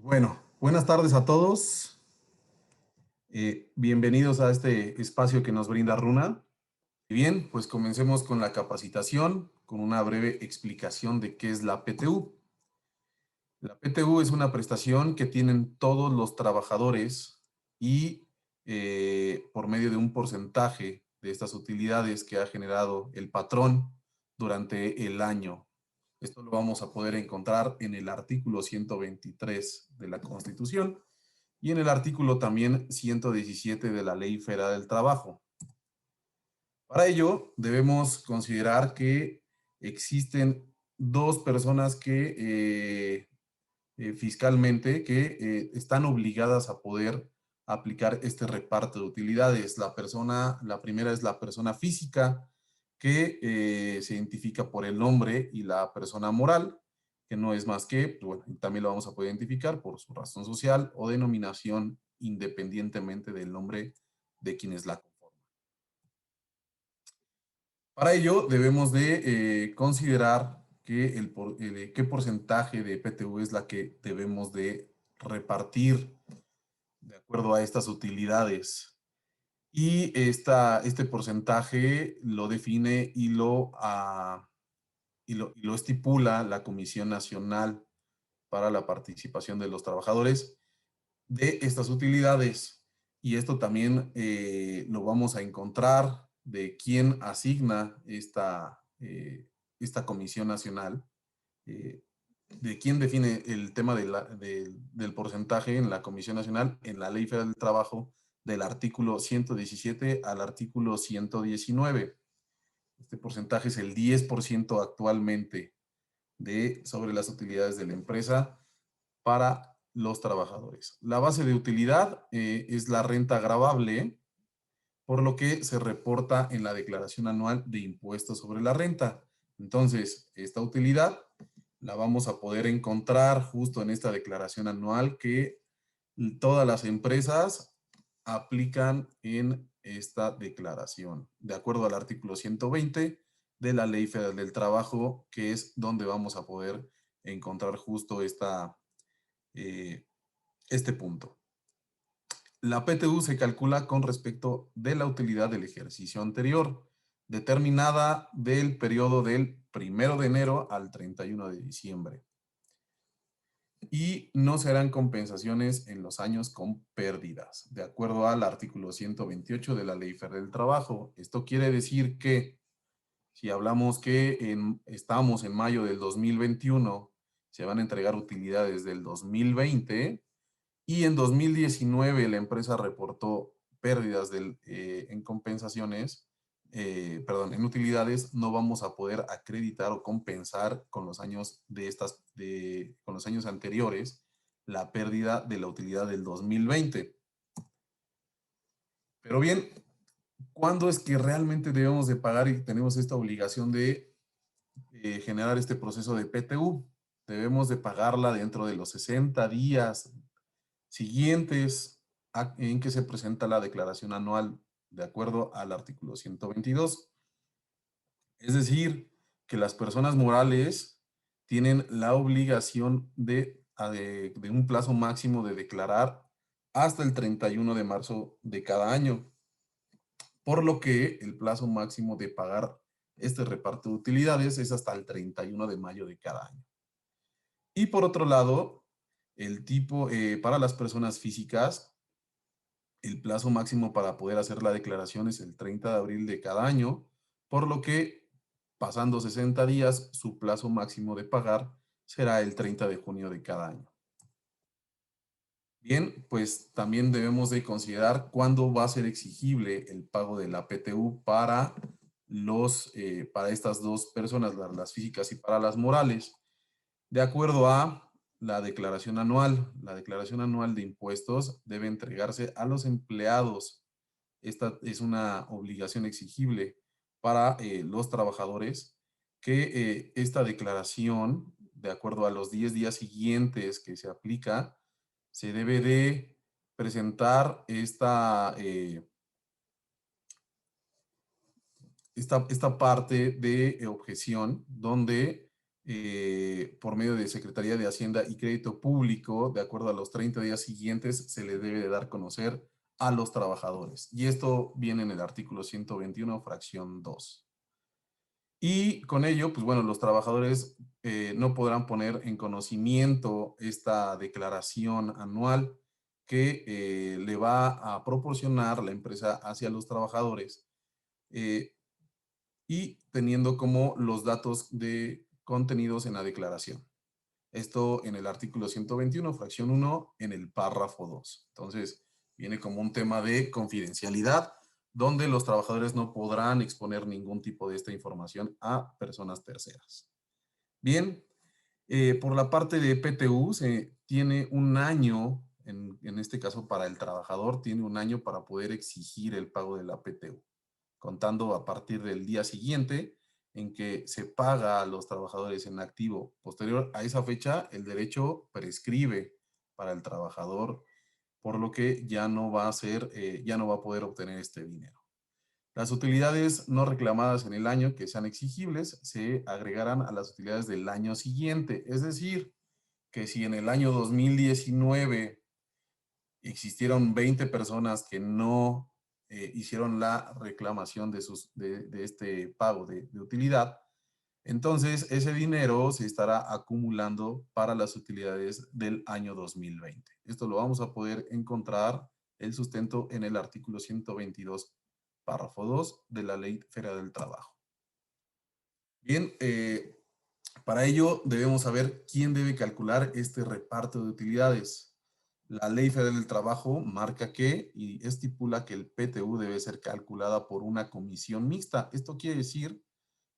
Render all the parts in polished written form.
Bueno, buenas tardes a todos. Bienvenidos a este espacio que nos brinda Runa. Y bien, pues comencemos con la capacitación, con una breve explicación de qué es la PTU. La PTU es una prestación que tienen todos los trabajadores y por medio de un porcentaje de estas utilidades que ha generado el patrón durante el año. Esto lo vamos a poder encontrar en el artículo 123 de la Constitución y en el artículo también 117 de la Ley Federal del Trabajo. Para ello, debemos considerar que existen dos personas que fiscalmente están obligadas a poder aplicar este reparto de utilidades. La primera es la persona física, que se identifica por el nombre, y la persona moral, que no es más que, bueno, también lo vamos a poder identificar por su razón social o denominación, independientemente del nombre de quienes la conforman. Para ello, debemos de considerar qué porcentaje de PTU es la que debemos de repartir de acuerdo a estas utilidades. Y este porcentaje lo define y lo estipula la Comisión Nacional para la Participación de los Trabajadores de estas utilidades. Y esto también lo vamos a encontrar de quién asigna esta Comisión Nacional, eh, de quién define el tema del porcentaje en la Comisión Nacional, en la Ley Federal del Trabajo, del artículo 117 al artículo 119. Este porcentaje es el 10% actualmente sobre las utilidades de la empresa para los trabajadores. La base de utilidad es la renta gravable, por lo que se reporta en la declaración anual de impuestos sobre la renta. Entonces, esta utilidad la vamos a poder encontrar justo en esta declaración anual que todas las empresas aplican en esta declaración, de acuerdo al artículo 120 de la Ley Federal del Trabajo, que es donde vamos a poder encontrar justo eh, este punto. La PTU se calcula con respecto de la utilidad del ejercicio anterior, determinada del periodo del 1 de enero al 31 de diciembre. Y no serán compensaciones en los años con pérdidas, de acuerdo al artículo 128 de la Ley Federal del Trabajo. Esto quiere decir que si hablamos que estamos en mayo del 2021, se van a entregar utilidades del 2020, y en 2019 la empresa reportó pérdidas en compensaciones, perdón, en utilidades. No vamos a poder acreditar o compensar con los años con los años anteriores la pérdida de la utilidad del 2020. Pero bien, ¿cuándo es que realmente debemos de pagar y tenemos esta obligación de generar este proceso de PTU? Debemos de pagarla dentro de los 60 días siguientes en que se presenta la declaración anual, de acuerdo al artículo 122. Es decir, que las personas morales tienen la obligación de un plazo máximo de declarar hasta el 31 de marzo de cada año, por lo que el plazo máximo de pagar este reparto de utilidades es hasta el 31 de mayo de cada año. Y por otro lado, para las personas físicas, el plazo máximo para poder hacer la declaración es el 30 de abril de cada año, por lo que, pasando 60 días, su plazo máximo de pagar será el 30 de junio de cada año. Bien, pues también debemos de considerar cuándo va a ser exigible el pago de la PTU para estas dos personas, las físicas y para las morales, de acuerdo a la declaración anual. La declaración anual de impuestos debe entregarse a los empleados. Esta es una obligación exigible para los trabajadores, que esta declaración, de acuerdo a los 10 días siguientes que se aplica, se debe de presentar esta parte de objeción, donde por medio de Secretaría de Hacienda y Crédito Público, de acuerdo a los 30 días siguientes, se le debe de dar a conocer a los trabajadores. Y esto viene en el artículo 121, fracción 2. Y con ello, pues bueno, los trabajadores no podrán poner en conocimiento esta declaración anual que le va a proporcionar la empresa hacia los trabajadores eh, y teniendo como los datos de contenidos en la declaración. Esto en el artículo 121, fracción 1, en el párrafo 2. Entonces, viene como un tema de confidencialidad, donde los trabajadores no podrán exponer ningún tipo de esta información a personas terceras. Bien, por la parte de PTU, se tiene un año, en este caso para el trabajador, tiene un año para poder exigir el pago de la PTU, contando a partir del día siguiente en que se paga a los trabajadores en activo. Posterior a esa fecha, el derecho prescribe para el trabajador, por lo que ya no va a ser, ya no va a poder obtener este dinero. Las utilidades no reclamadas en el año que sean exigibles se agregarán a las utilidades del año siguiente. Es decir, que si en el año 2019 existieron 20 personas que no hicieron la reclamación de este pago de utilidad, entonces ese dinero se estará acumulando para las utilidades del año 2020. Esto lo vamos a poder encontrar el sustento en el artículo 122, párrafo 2 de la Ley Federal del Trabajo. Bien, para ello debemos saber quién debe calcular este reparto de utilidades. La Ley Federal del Trabajo marca que y estipula que el PTU debe ser calculada por una comisión mixta. Esto quiere decir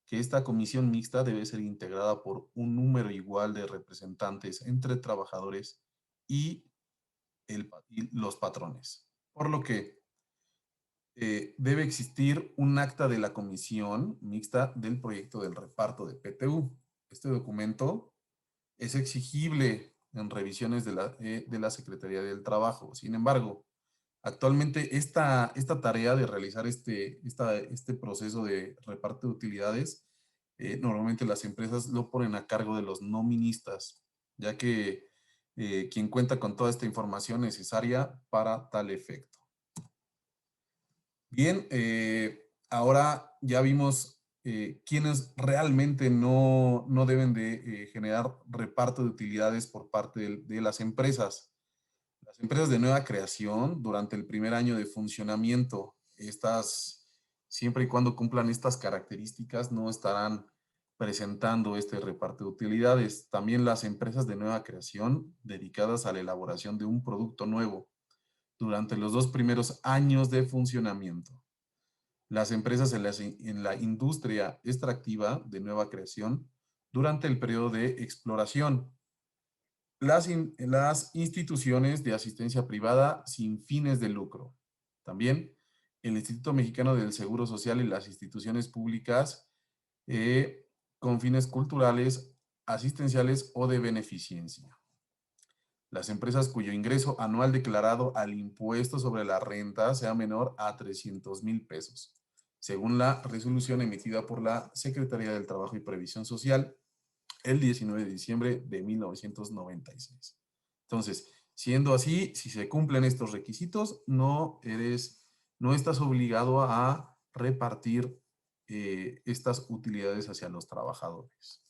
que esta comisión mixta debe ser integrada por un número igual de representantes entre trabajadores y, y los patrones. Por lo que debe existir un acta de la comisión mixta del proyecto del reparto de PTU. Este documento es exigible en revisiones de la Secretaría del Trabajo. Sin embargo, actualmente esta tarea de realizar este proceso de reparto de utilidades, normalmente las empresas lo ponen a cargo de los noministas, ya que quien cuenta con toda esta información necesaria para tal efecto. Bien, ahora ya vimos quiénes realmente no deben de generar reparto de utilidades por parte de las empresas. Las empresas de nueva creación, durante el primer año de funcionamiento, siempre y cuando cumplan estas características, no estarán presentando este reparto de utilidades. También las empresas de nueva creación dedicadas a la elaboración de un producto nuevo durante los 2 primeros años de funcionamiento. Las empresas en la industria extractiva de nueva creación durante el periodo de exploración. Las instituciones de asistencia privada sin fines de lucro. También el Instituto Mexicano del Seguro Social y las instituciones públicas con fines culturales, asistenciales o de beneficencia. Las empresas cuyo ingreso anual declarado al impuesto sobre la renta sea menor a 300,000 pesos, según la resolución emitida por la Secretaría del Trabajo y Previsión Social el 19 de diciembre de 1996. Entonces, siendo así, si se cumplen estos requisitos, no estás obligado a repartir estas utilidades hacia los trabajadores.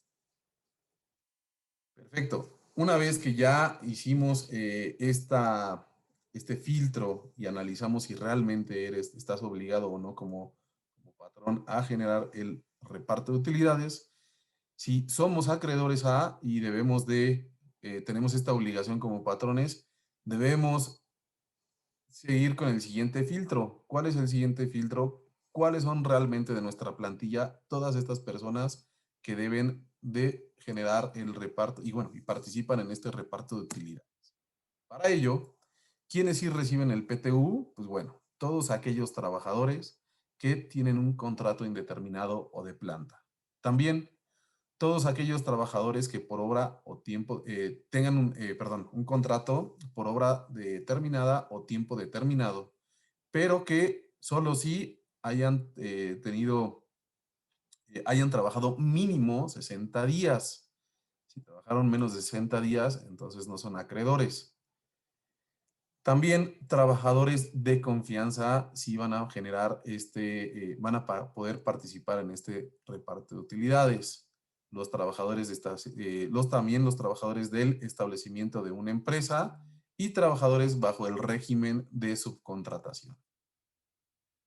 Perfecto. Una vez que ya hicimos este filtro y analizamos si realmente estás obligado o no como patrón a generar el reparto de utilidades, si somos acreedores a y tenemos esta obligación como patrones, debemos seguir con el siguiente filtro. ¿Cuál es el siguiente filtro? ¿Cuáles son realmente de nuestra plantilla todas estas personas que deben de generar el reparto y participan en este reparto de utilidades? Para ello, ¿quiénes sí reciben el PTU? Pues bueno, todos aquellos trabajadores que tienen un contrato indeterminado o de planta. También todos aquellos trabajadores que por obra o tiempo tengan un contrato por obra determinada o tiempo determinado, pero que solo si hayan hayan trabajado mínimo 60 días. Si trabajaron menos de 60 días, entonces no son acreedores. También trabajadores de confianza sí van a generar van a poder participar en este reparto de utilidades. Los trabajadores de también los trabajadores del establecimiento de una empresa y trabajadores bajo el régimen de subcontratación.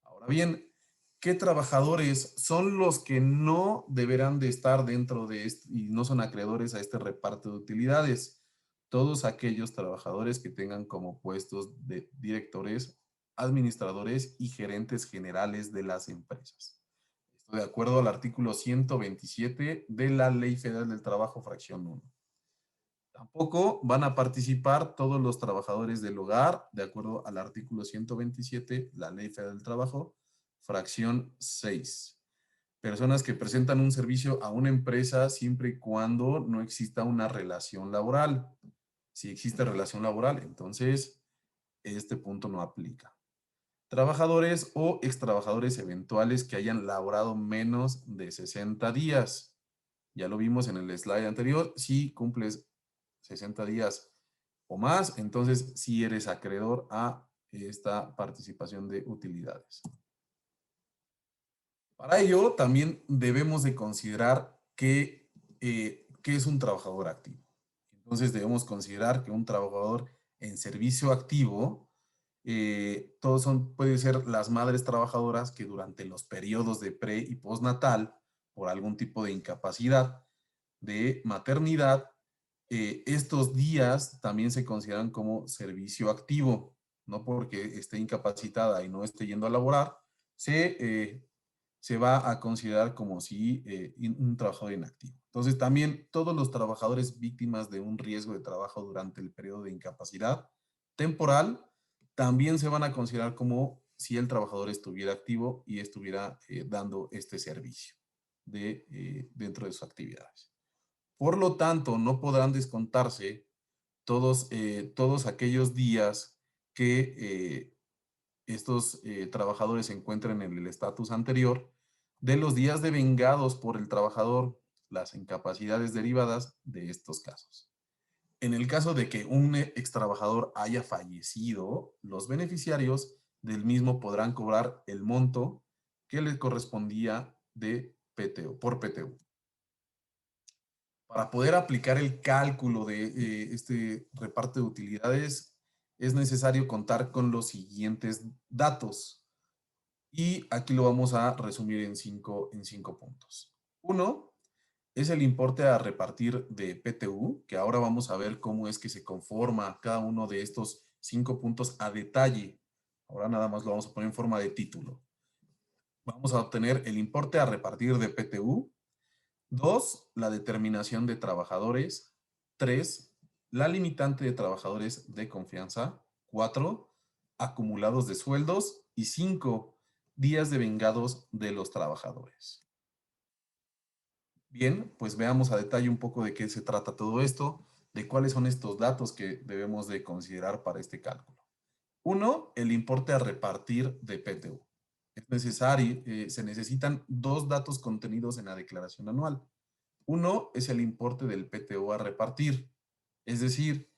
Ahora bien, ¿qué trabajadores son los que no deberán de estar dentro de y no son acreedores a este reparto de utilidades? Todos aquellos trabajadores que tengan como puestos de directores, administradores y gerentes generales de las empresas. Esto de acuerdo al artículo 127 de la Ley Federal del Trabajo, fracción 1. Tampoco van a participar todos los trabajadores del hogar, de acuerdo al artículo 127, la Ley Federal del Trabajo, fracción 6. Personas que presentan un servicio a una empresa siempre y cuando no exista una relación laboral. Si existe relación laboral, entonces este punto no aplica. Trabajadores o extrabajadores eventuales que hayan laborado menos de 60 días. Ya lo vimos en el slide anterior. Si cumples 60 días o más, entonces sí eres acreedor a esta participación de utilidades. Para ello, también debemos de considerar qué es un trabajador activo. Entonces, debemos considerar que un trabajador en servicio activo, pueden ser las madres trabajadoras que durante los periodos de pre y postnatal, por algún tipo de incapacidad, de maternidad, estos días también se consideran como servicio activo, no porque esté incapacitada y no esté yendo a laborar, se va a considerar como si un trabajador inactivo. Entonces, también todos los trabajadores víctimas de un riesgo de trabajo durante el periodo de incapacidad temporal también se van a considerar como si el trabajador estuviera activo y estuviera dando este servicio dentro de sus actividades. Por lo tanto, no podrán descontarse todos aquellos días que estos trabajadores se encuentren en el estatus anterior de los días devengados por el trabajador, las incapacidades derivadas de estos casos. En el caso de que un extrabajador haya fallecido, los beneficiarios del mismo podrán cobrar el monto que les correspondía de PTU, por PTU. Para poder aplicar el cálculo de este reparto de utilidades, es necesario contar con los siguientes datos. Y aquí lo vamos a resumir en cinco puntos. Uno es el importe a repartir de PTU, que ahora vamos a ver cómo es que se conforma cada uno de estos 5 puntos a detalle. Ahora nada más lo vamos a poner en forma de título. Vamos a obtener el importe a repartir de PTU. 2, la determinación de trabajadores. 3, la limitante de trabajadores de confianza. 4, acumulados de sueldos. Y 5, días de vengados de los trabajadores. Bien, pues veamos a detalle un poco de qué se trata todo esto, de cuáles son estos datos que debemos de considerar para este cálculo. 1, el importe a repartir de PTU. Es necesario, se necesitan 2 datos contenidos en la declaración anual. Uno es el importe del PTU a repartir. Es decir,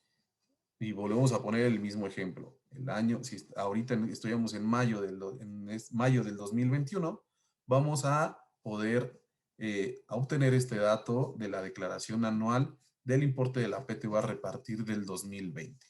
y volvemos a poner el mismo ejemplo. El año, si ahorita estudiamos en mayo mayo del 2021, vamos a poder obtener este dato de la declaración anual del importe de la PTU a repartir del 2020.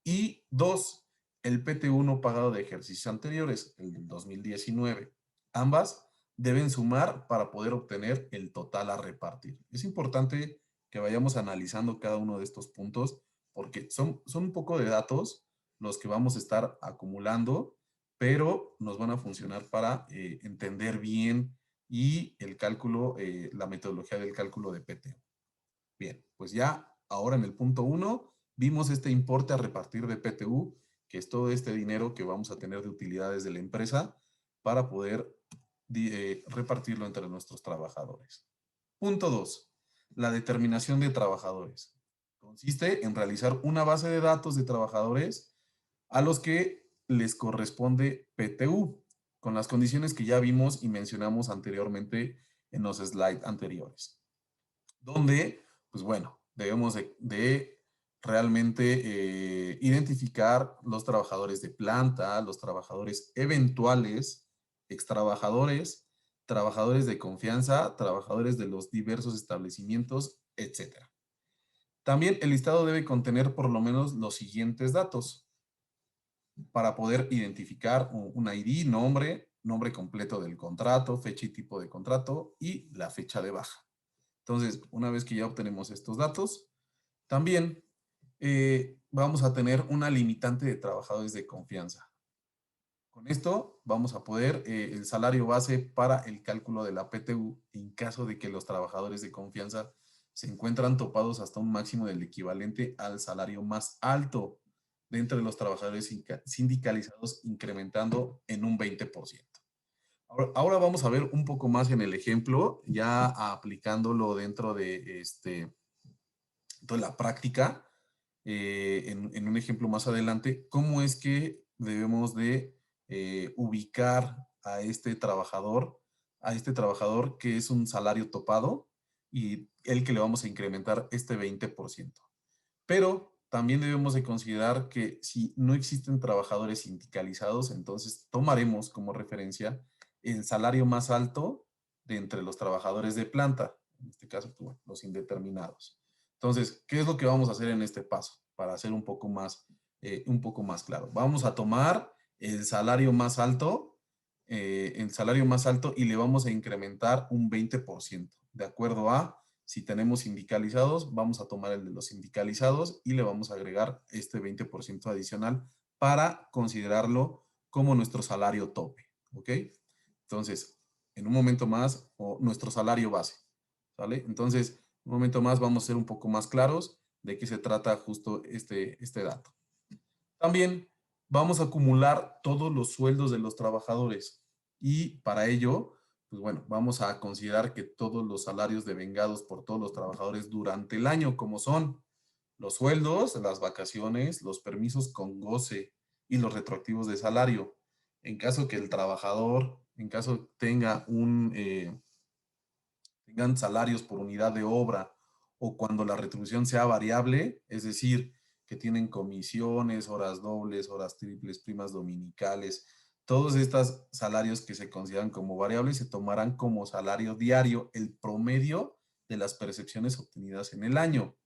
Y 2, el PTU no pagado de ejercicios anteriores, el del 2019. Ambas deben sumar para poder obtener el total a repartir. Es importante que vayamos analizando cada uno de estos puntos porque son un poco de datos los que vamos a estar acumulando, pero nos van a funcionar para entender bien y el cálculo, la metodología del cálculo de PTU. Bien, pues ya ahora en el punto 1 vimos este importe a repartir de PTU, que es todo este dinero que vamos a tener de utilidades de la empresa para poder repartirlo entre nuestros trabajadores. Punto 2. La determinación de trabajadores. Consiste en realizar una base de datos de trabajadores a los que les corresponde PTU, con las condiciones que ya vimos y mencionamos anteriormente en los slides anteriores. Donde, pues bueno, debemos de realmente identificar los trabajadores de planta, los trabajadores eventuales, extrabajadores, trabajadores de confianza, trabajadores de los diversos establecimientos, etcétera. También el listado debe contener por lo menos los siguientes datos para poder identificar un ID, nombre completo del contrato, fecha y tipo de contrato y la fecha de baja. Entonces, una vez que ya obtenemos estos datos, también vamos a tener una limitante de trabajadores de confianza. Con esto vamos a poder el salario base para el cálculo de la PTU en caso de que los trabajadores de confianza se encuentran topados hasta un máximo del equivalente al salario más alto de entre los trabajadores sindicalizados, incrementando en un 20%. Ahora vamos a ver un poco más en el ejemplo, ya aplicándolo dentro de toda la práctica, en un ejemplo más adelante, cómo es que debemos de ubicar a este trabajador que es un salario topado y el que le vamos a incrementar este 20%. Pero también debemos de considerar que si no existen trabajadores sindicalizados, entonces tomaremos como referencia el salario más alto de entre los trabajadores de planta, en este caso, pues, bueno, los indeterminados. Entonces, ¿qué es lo que vamos a hacer en este paso? Para hacer un poco más claro. Vamos a tomar el salario más alto y le vamos a incrementar un 20%, de acuerdo a si tenemos sindicalizados, vamos a tomar el de los sindicalizados y le vamos a agregar este 20% adicional para considerarlo como nuestro salario tope, ¿ok? Entonces, en un momento más, o nuestro salario base, ¿vale? Entonces, un momento más vamos a ser un poco más claros de qué se trata justo este dato. También vamos a acumular todos los sueldos de los trabajadores y para ello, pues bueno, vamos a considerar que todos los salarios devengados por todos los trabajadores durante el año, como son los sueldos, las vacaciones, los permisos con goce y los retroactivos de salario. En caso que el trabajador, en caso tengan salarios por unidad de obra o cuando la retribución sea variable, es decir, que tienen comisiones, horas dobles, horas triples, primas dominicales, todos estos salarios que se consideran como variables se tomarán como salario diario el promedio de las percepciones obtenidas en el año.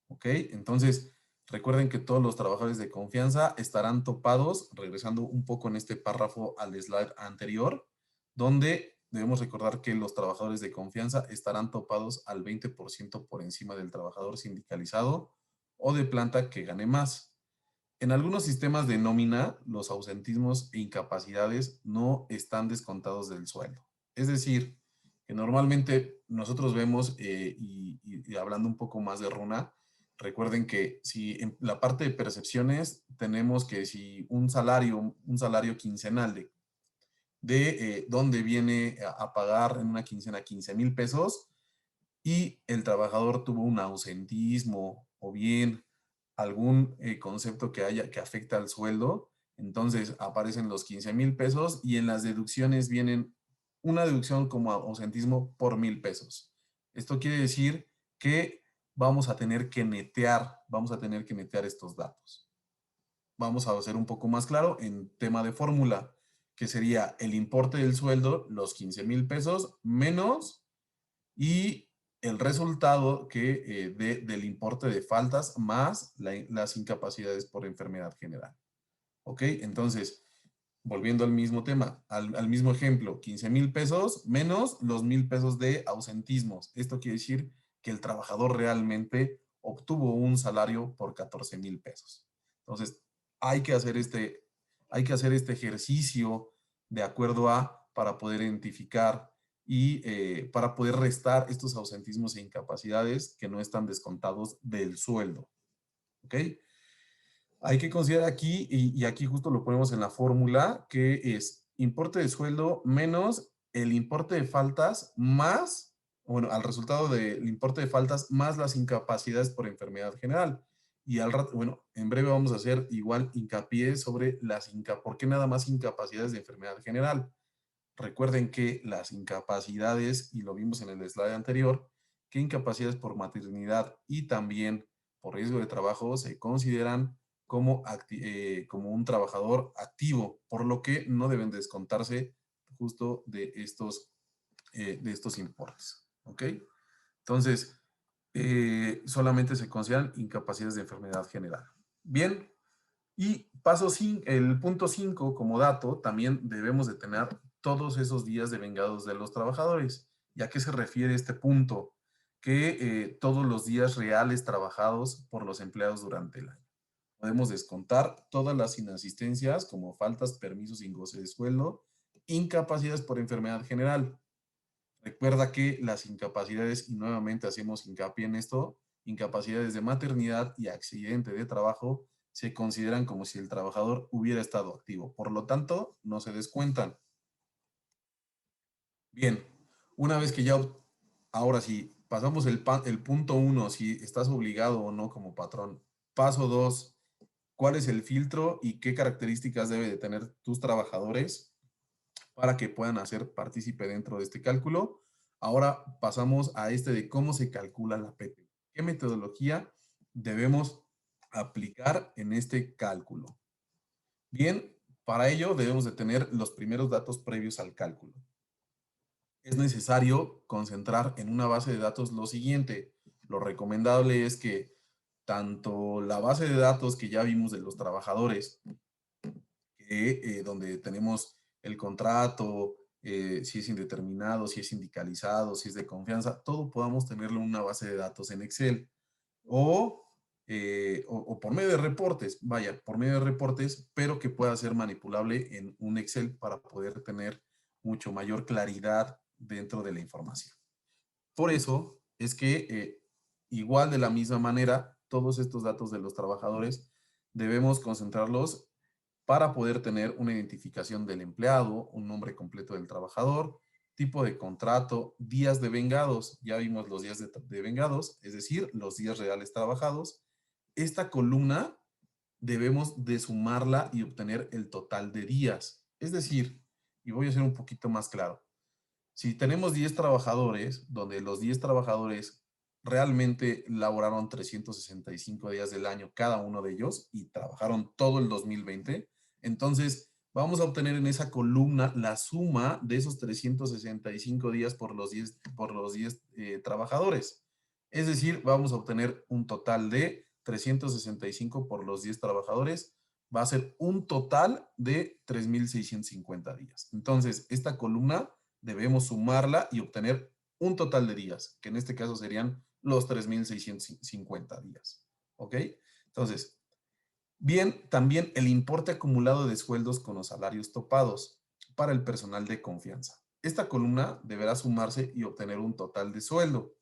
¿Ok? Entonces, recuerden que todos los trabajadores de confianza estarán topados, regresando un poco en este párrafo al slide anterior, donde debemos recordar que los trabajadores de confianza estarán topados al 20% por encima del trabajador sindicalizado o de planta que gane más. En algunos sistemas de nómina, los ausentismos e incapacidades no están descontados del sueldo. Es decir, que normalmente nosotros vemos, y hablando un poco más de runa, recuerden que si en la parte de percepciones tenemos que si un salario quincenal de donde viene a pagar en una quincena 15,000 pesos y el trabajador tuvo un ausentismo o bien algún concepto que afecta al sueldo, entonces aparecen los 15,000 pesos y en las deducciones vienen una deducción como ausentismo por 1,000 pesos. Esto quiere decir que vamos a tener que netear estos datos. Vamos a hacer un poco más claro en tema de fórmula, que sería el importe del sueldo, los 15,000 pesos, menos y el resultado del importe de faltas más las incapacidades por enfermedad general. ¿Ok? Entonces, volviendo al mismo tema, al mismo ejemplo, 15,000 pesos menos los 1,000 pesos de ausentismos. Esto quiere decir que el trabajador realmente obtuvo un salario por 14,000 pesos. Entonces, hay que hacer hay que hacer este ejercicio de acuerdo para poder identificar y para poder restar estos ausentismos e incapacidades que no están descontados del sueldo. ¿Ok? Hay que considerar aquí, y aquí justo lo ponemos en la fórmula, que es importe de sueldo menos el importe de faltas más, bueno, al resultado del importe de faltas más las incapacidades por enfermedad general. Y al rato, bueno, en breve vamos a hacer igual hincapié sobre ¿por qué nada más incapacidades de enfermedad general? Recuerden que las incapacidades, y lo vimos en el slide anterior, qué incapacidades por maternidad y también por riesgo de trabajo se consideran como, como un trabajador activo, por lo que no deben descontarse justo de estos importes. ¿Ok? Entonces, solamente se consideran incapacidades de enfermedad general. Bien, y el punto 5 como dato, también debemos de tener todos esos días de vengados de los trabajadores. ¿Y a qué se refiere este punto? Que todos los días reales trabajados por los empleados durante el año. Podemos descontar todas las inasistencias como faltas, permisos sin goce de sueldo, incapacidades por enfermedad general. Recuerda que las incapacidades, y nuevamente hacemos hincapié en esto, incapacidades de maternidad y accidente de trabajo se consideran como si el trabajador hubiera estado activo. Por lo tanto, no se descuentan. Bien, una vez que ya, ahora sí, pasamos el punto 1, si estás obligado o no como patrón. Paso 2, ¿cuál es el filtro y qué características debe de tener tus trabajadores para que puedan hacer partícipe dentro de este cálculo? Ahora pasamos a este de cómo se calcula la PT. ¿Qué metodología debemos aplicar en este cálculo? Bien, para ello debemos de tener los primeros datos previos al cálculo. Es necesario concentrar en una base de datos lo siguiente. Lo recomendable es que tanto la base de datos que ya vimos de los trabajadores, donde tenemos el contrato, si es indeterminado, si es sindicalizado, si es de confianza, todo podamos tenerlo en una base de datos en Excel o por medio de reportes, vaya, por medio de reportes, pero que pueda ser manipulable en un Excel para poder tener mucho mayor claridad dentro de la información. Por eso es que igual de la misma manera, todos estos datos de los trabajadores debemos concentrarlos para poder tener una identificación del empleado, un nombre completo del trabajador, tipo de contrato, días de vengados. Ya vimos los días de vengados, es decir, los días reales trabajados. Esta columna debemos de sumarla y obtener el total de días. Es decir, y voy a ser un poquito más claro, si tenemos 10 trabajadores, donde los 10 trabajadores realmente laboraron 365 días del año cada uno de ellos y trabajaron todo el 2020, entonces vamos a obtener en esa columna la suma de esos 365 días por los 10 trabajadores. Es decir, vamos a obtener un total de 365 por los 10 trabajadores, va a ser un total de 3,650 días. Entonces, esta columna debemos sumarla y obtener un total de días, que en este caso serían los 3,650 días. ¿Ok? Entonces, bien, también el importe acumulado de sueldos con los salarios topados para el personal de confianza. Esta columna deberá sumarse y obtener un total de sueldo.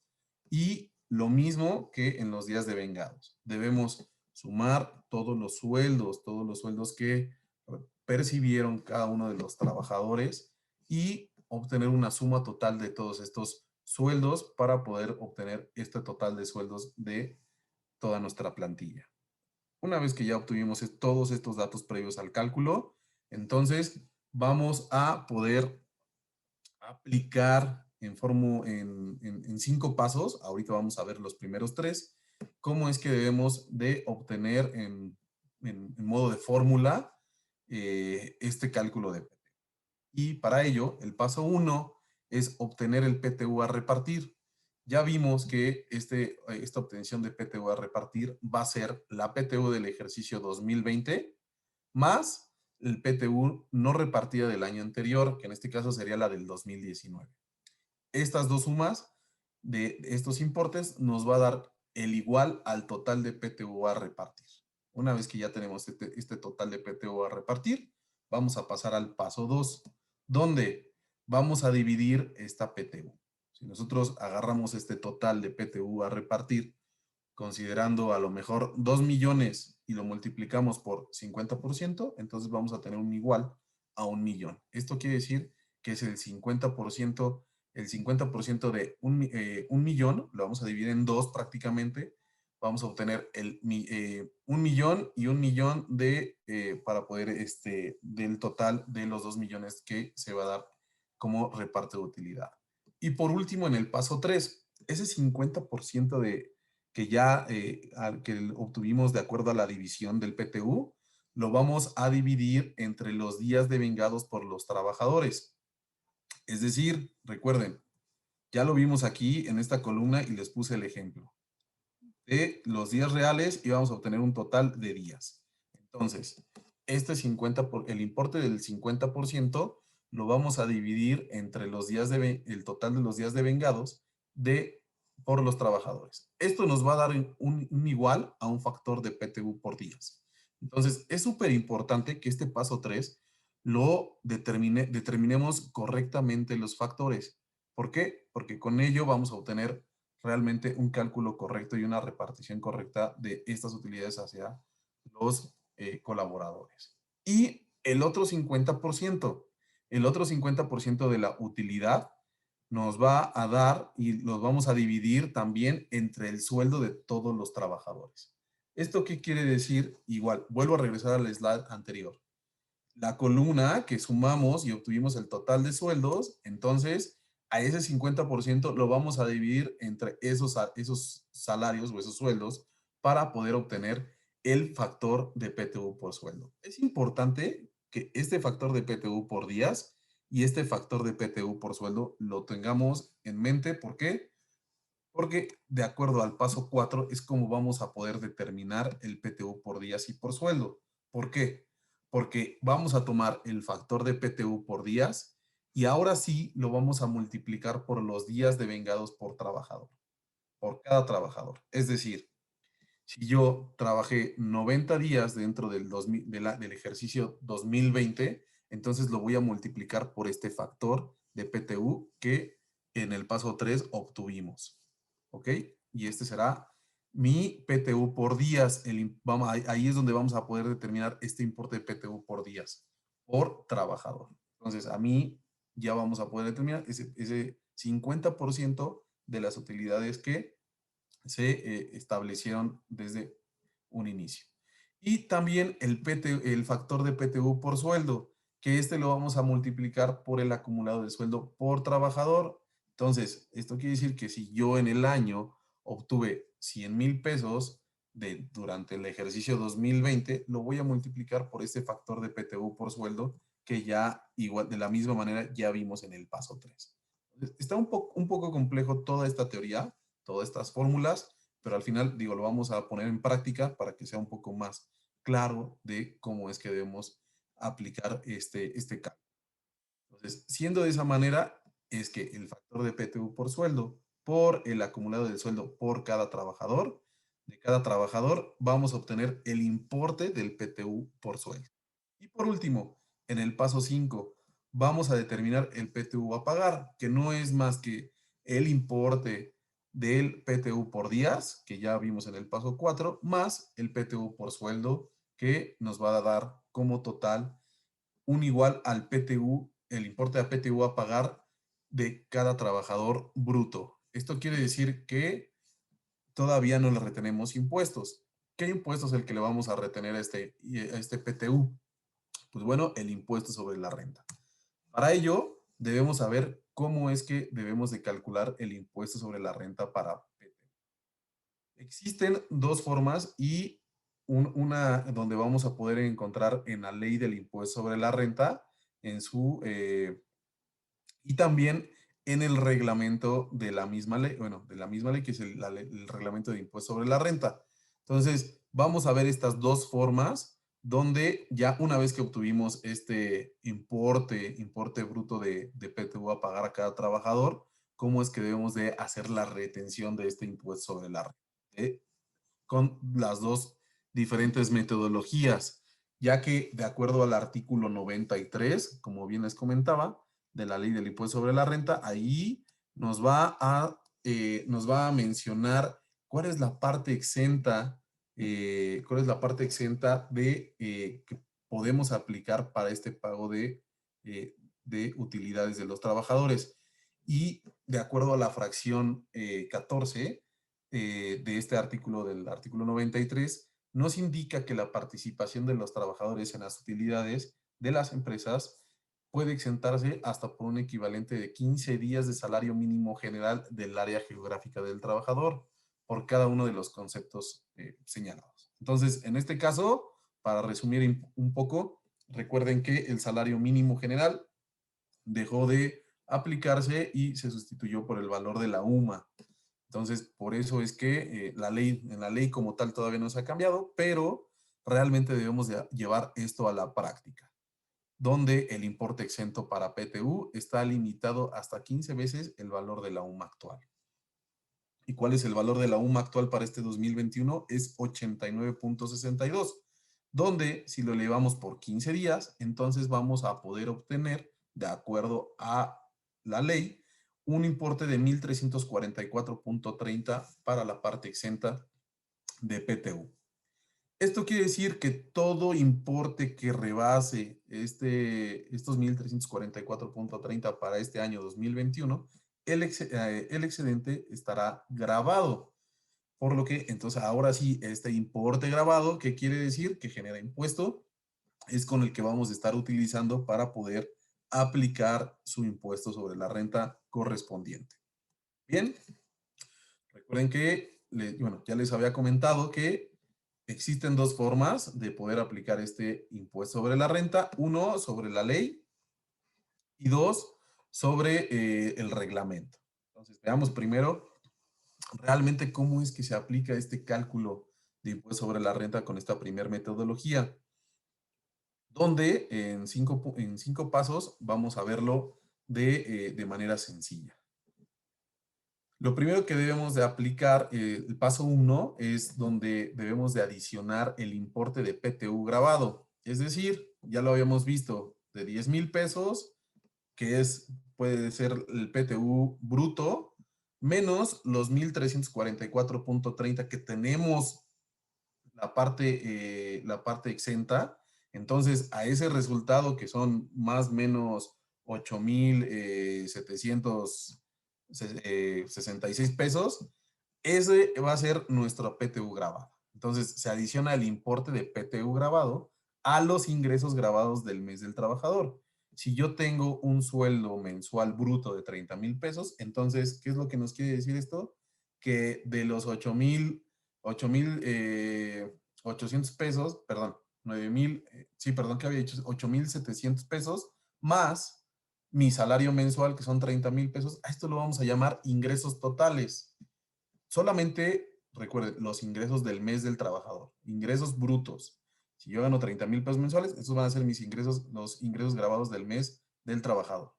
Y lo mismo que en los días de vengados. Debemos sumar todos los sueldos que percibieron cada uno de los trabajadores y obtener una suma total de todos estos sueldos para poder obtener este total de sueldos de toda nuestra plantilla. Una vez que ya obtuvimos todos estos datos previos al cálculo, entonces vamos a poder aplicar en 5 pasos. Ahorita vamos a ver los primeros 3. Cómo es que debemos de obtener en modo de fórmula este cálculo de PTU. Y para ello, el paso 1 es obtener el PTU a repartir. Ya vimos que esta obtención de PTU a repartir va a ser la PTU del ejercicio 2020 más el PTU no repartida del año anterior, que en este caso sería la del 2019. Estas dos sumas de estos importes nos va a dar el igual al total de PTU a repartir. Una vez que ya tenemos este total de PTU a repartir, vamos a pasar al paso 2, donde vamos a dividir esta PTU. Si nosotros agarramos este total de PTU a repartir, considerando a lo mejor 2 millones y lo multiplicamos por 50%, entonces vamos a tener un igual a 1 millón. Esto quiere decir que es el 50% de un millón, lo vamos a dividir en dos prácticamente, vamos a obtener 1 millón y 1 millón para poder, del total de los 2 millones que se va a dar como reparto de utilidad. Y por último, en el paso 3, ese 50% que ya que obtuvimos de acuerdo a la división del PTU, lo vamos a dividir entre los días devengados por los trabajadores. Es decir, recuerden, ya lo vimos aquí en esta columna y les puse el ejemplo. De los días reales y vamos a obtener un total de días. Entonces, el importe del 50% lo vamos a dividir entre el total de los días devengados por los trabajadores. Esto nos va a dar un igual a un factor de PTU por días. Entonces, es súper importante que este paso 3 determinemos correctamente los factores. ¿Por qué? Porque con ello vamos a obtener realmente un cálculo correcto y una repartición correcta de estas utilidades hacia los colaboradores. Y el otro 50% de la utilidad nos va a dar y los vamos a dividir también entre el sueldo de todos los trabajadores. ¿Esto qué quiere decir? Igual, vuelvo a regresar al slide anterior. La columna que sumamos y obtuvimos el total de sueldos, entonces a ese 50% lo vamos a dividir entre esos salarios o esos sueldos para poder obtener el factor de PTU por sueldo. Es importante que este factor de PTU por días y este factor de PTU por sueldo lo tengamos en mente. ¿Por qué? Porque de acuerdo al paso 4 es como vamos a poder determinar el PTU por días y por sueldo. ¿Por qué? Porque vamos a tomar el factor de PTU por días y ahora sí lo vamos a multiplicar por los días devengados por trabajador, por cada trabajador. Es decir, si yo trabajé 90 días dentro del ejercicio 2020, entonces lo voy a multiplicar por este factor de PTU que en el paso 3 obtuvimos. ¿Ok? Y este será mi PTU por días. Ahí es donde vamos a poder determinar este importe de PTU por días, por trabajador. Entonces, a mí ya vamos a poder determinar ese 50% de las utilidades que se establecieron desde un inicio. Y también el factor de PTU por sueldo, que este lo vamos a multiplicar por el acumulado de sueldo por trabajador. Entonces, esto quiere decir que si yo en el año obtuve 100,000 pesos durante el ejercicio 2020, lo voy a multiplicar por este factor de PTU por sueldo que ya igual de la misma manera ya vimos en el paso 3. Está un poco complejo toda esta teoría, todas estas fórmulas, pero al final, digo, lo vamos a poner en práctica para que sea un poco más claro de cómo es que debemos aplicar este cálculo. Entonces, siendo de esa manera, es que el factor de PTU por sueldo por el acumulado del sueldo por cada trabajador, de cada trabajador, vamos a obtener el importe del PTU por sueldo. Y por último, en el paso 5, vamos a determinar el PTU a pagar, que no es más que el importe del PTU por días, que ya vimos en el paso 4, más el PTU por sueldo, que nos va a dar como total un igual al PTU, el importe a PTU a pagar de cada trabajador bruto. Esto quiere decir que todavía no le retenemos impuestos. ¿Qué impuesto es el que le vamos a retener a este PTU? Pues bueno, el impuesto sobre la renta. Para ello, debemos saber cómo es que debemos de calcular el impuesto sobre la renta para PTU. Existen dos formas y una donde vamos a poder encontrar en la ley del impuesto sobre la renta y también en el reglamento de la misma ley, bueno, de la misma ley que es el reglamento de impuesto sobre la renta. Entonces, vamos a ver estas dos formas donde ya una vez que obtuvimos este importe bruto de PTU a pagar a cada trabajador, cómo es que debemos de hacer la retención de este impuesto sobre la renta. Con las dos diferentes metodologías, ya que de acuerdo al artículo 93, como bien les comentaba, de la ley del impuesto sobre la renta, ahí nos va a mencionar cuál es la parte exenta, que podemos aplicar para este pago de utilidades de los trabajadores. Y de acuerdo a la fracción 14, de este artículo, del artículo 93, nos indica que la participación de los trabajadores en las utilidades de las empresas puede exentarse hasta por un equivalente de 15 días de salario mínimo general del área geográfica del trabajador por cada uno de los conceptos señalados. Entonces, en este caso, para resumir un poco, recuerden que el salario mínimo general dejó de aplicarse y se sustituyó por el valor de la UMA. Entonces, por eso es que en la ley como tal todavía no se ha cambiado, pero realmente debemos de llevar esto a la práctica, donde el importe exento para PTU está limitado hasta 15 veces el valor de la UMA actual. ¿Y cuál es el valor de la UMA actual para este 2021? Es 89.62, donde si lo elevamos por 15 días, entonces vamos a poder obtener, de acuerdo a la ley, un importe de 1,344.30 para la parte exenta de PTU. Esto quiere decir que todo importe que rebase estos 1,344.30 para este año 2021, el excedente estará grabado. Por lo que, entonces, ahora sí, este importe grabado, ¿qué quiere decir? Que genera impuesto, es con el que vamos a estar utilizando para poder aplicar su impuesto sobre la renta correspondiente. Bien, recuerden que, bueno, ya les había comentado que existen dos formas de poder aplicar este impuesto sobre la renta. Uno, sobre la ley, y dos, sobre el reglamento. Entonces, veamos primero realmente cómo es que se aplica este cálculo de impuesto sobre la renta con esta primer metodología, donde en cinco pasos vamos a verlo de manera sencilla. Lo primero que debemos de aplicar, el paso 1, es donde debemos de adicionar el importe de PTU grabado. Es decir, ya lo habíamos visto, de 10,000 pesos, que puede ser el PTU bruto, menos los 1,344.30 que tenemos la parte exenta. Entonces, a ese resultado que son más o menos 8,766 pesos, ese va a ser nuestro PTU grabado. Entonces, se adiciona el importe de PTU grabado a los ingresos grabados del mes del trabajador. Si yo tengo un sueldo mensual bruto de 30,000 pesos, entonces, ¿qué es lo que nos quiere decir esto? Que de los 8,800 pesos, perdón, 9,000, sí, perdón, que había dicho 8,700 pesos, más mi salario mensual, que son 30,000 pesos, a esto lo vamos a llamar ingresos totales. Solamente, recuerden, los ingresos del mes del trabajador, ingresos brutos. Si yo gano 30,000 pesos mensuales, estos van a ser mis ingresos, los ingresos grabados del mes del trabajador.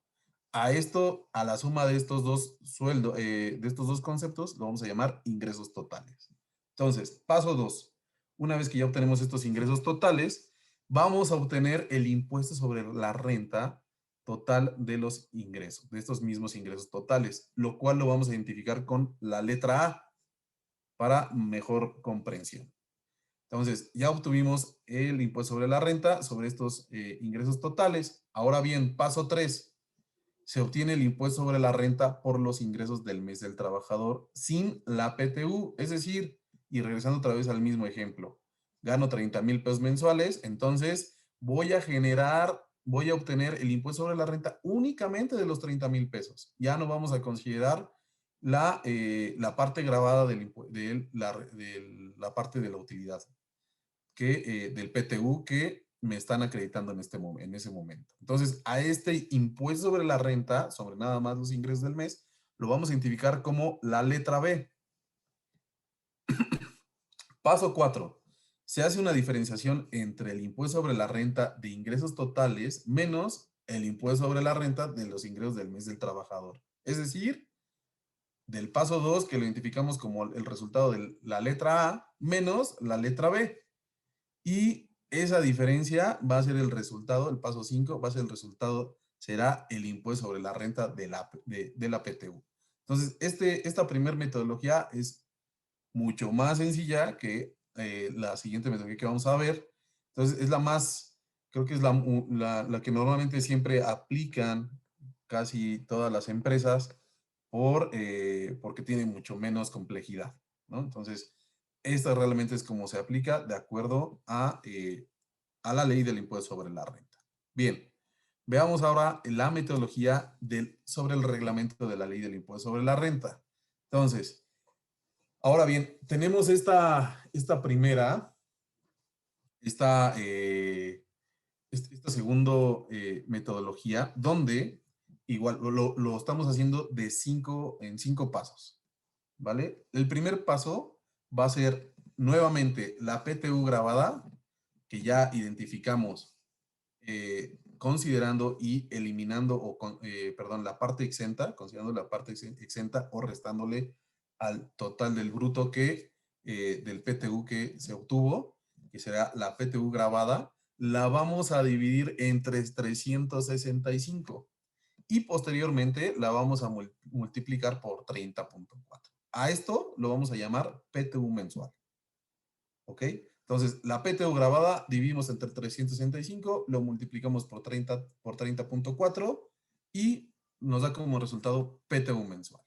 A esto, a la suma de estos dos sueldos, de estos dos conceptos, lo vamos a llamar ingresos totales. Entonces, paso 2. Una vez que ya obtenemos estos ingresos totales, vamos a obtener el impuesto sobre la renta total de los ingresos, de estos mismos ingresos totales, lo cual lo vamos a identificar con la letra A para mejor comprensión. Entonces, ya obtuvimos el impuesto sobre la renta, sobre estos ingresos totales. Ahora bien, paso 3, se obtiene el impuesto sobre la renta por los ingresos del mes del trabajador sin la PTU, es decir, y regresando otra vez al mismo ejemplo, gano 30,000 pesos mensuales, entonces voy a obtener el impuesto sobre la renta únicamente de los 30,000 pesos. Ya no vamos a considerar la parte grabada de la parte de la utilidad, del PTU que me están acreditando en ese momento. Entonces, a este impuesto sobre la renta, sobre nada más los ingresos del mes, lo vamos a identificar como la letra B. Paso 4. Se hace una diferenciación entre el impuesto sobre la renta de ingresos totales menos el impuesto sobre la renta de los ingresos del mes del trabajador. Es decir, del paso 2, que lo identificamos como el resultado de la letra A, menos la letra B. Y esa diferencia va a ser el resultado, el paso 5 va a ser el resultado, será el impuesto sobre la renta de la PTU. Entonces, esta primera metodología es mucho más sencilla que la siguiente metodología que vamos a ver. Entonces, es la más, creo que es la que normalmente siempre aplican casi todas las empresas porque tiene mucho menos complejidad, ¿no? Entonces, esta realmente es como se aplica de acuerdo a la ley del impuesto sobre la renta. Bien, Veamos ahora la metodología sobre el reglamento de la ley del impuesto sobre la renta. Entonces, ahora bien, tenemos esta primera, esta segundo metodología, donde igual lo estamos haciendo en 5 pasos, ¿vale? El primer paso va a ser nuevamente la PTU grabada, que ya identificamos considerando y eliminando, perdón, la parte exenta, considerando la parte exenta o restándole al total del bruto del PTU que se obtuvo, que será la PTU grabada, la vamos a dividir entre 365 y posteriormente la vamos a multiplicar por 30.4. A esto lo vamos a llamar PTU mensual. ¿Ok? Entonces, la PTU grabada dividimos entre 365, lo multiplicamos por 30.4 y nos da como resultado PTU mensual.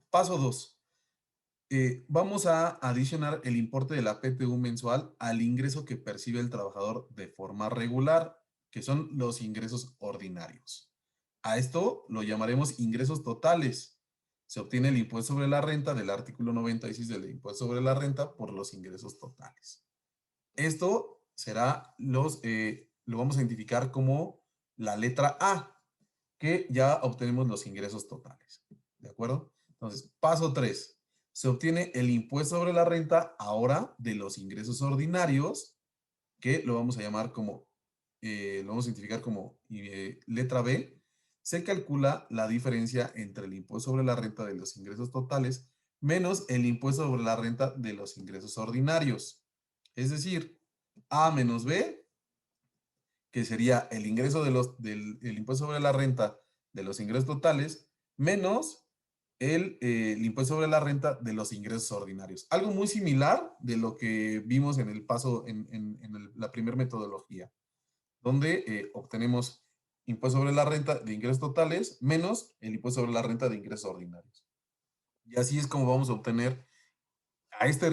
Paso 2. Vamos a adicionar el importe de la PTU mensual al ingreso que percibe el trabajador de forma regular, que son los ingresos ordinarios. A esto lo llamaremos ingresos totales. Se obtiene el impuesto sobre la renta del artículo 96 del impuesto sobre la renta por los ingresos totales. Esto lo vamos a identificar como la letra A, que ya obtenemos los ingresos totales. ¿De acuerdo? Entonces, paso 3. Se obtiene el impuesto sobre la renta ahora de los ingresos ordinarios, que lo vamos a llamar como, lo vamos a identificar como letra B. Se calcula la diferencia entre el impuesto sobre la renta de los ingresos totales menos el impuesto sobre la renta de los ingresos ordinarios. Es decir, A menos B, que sería el ingreso del impuesto sobre la renta de los ingresos totales, menos el impuesto sobre la renta de los ingresos ordinarios. Algo muy similar de lo que vimos en el paso, la primera metodología, donde obtenemos impuesto sobre la renta de ingresos totales menos el impuesto sobre la renta de ingresos ordinarios. Y así es como vamos a obtener,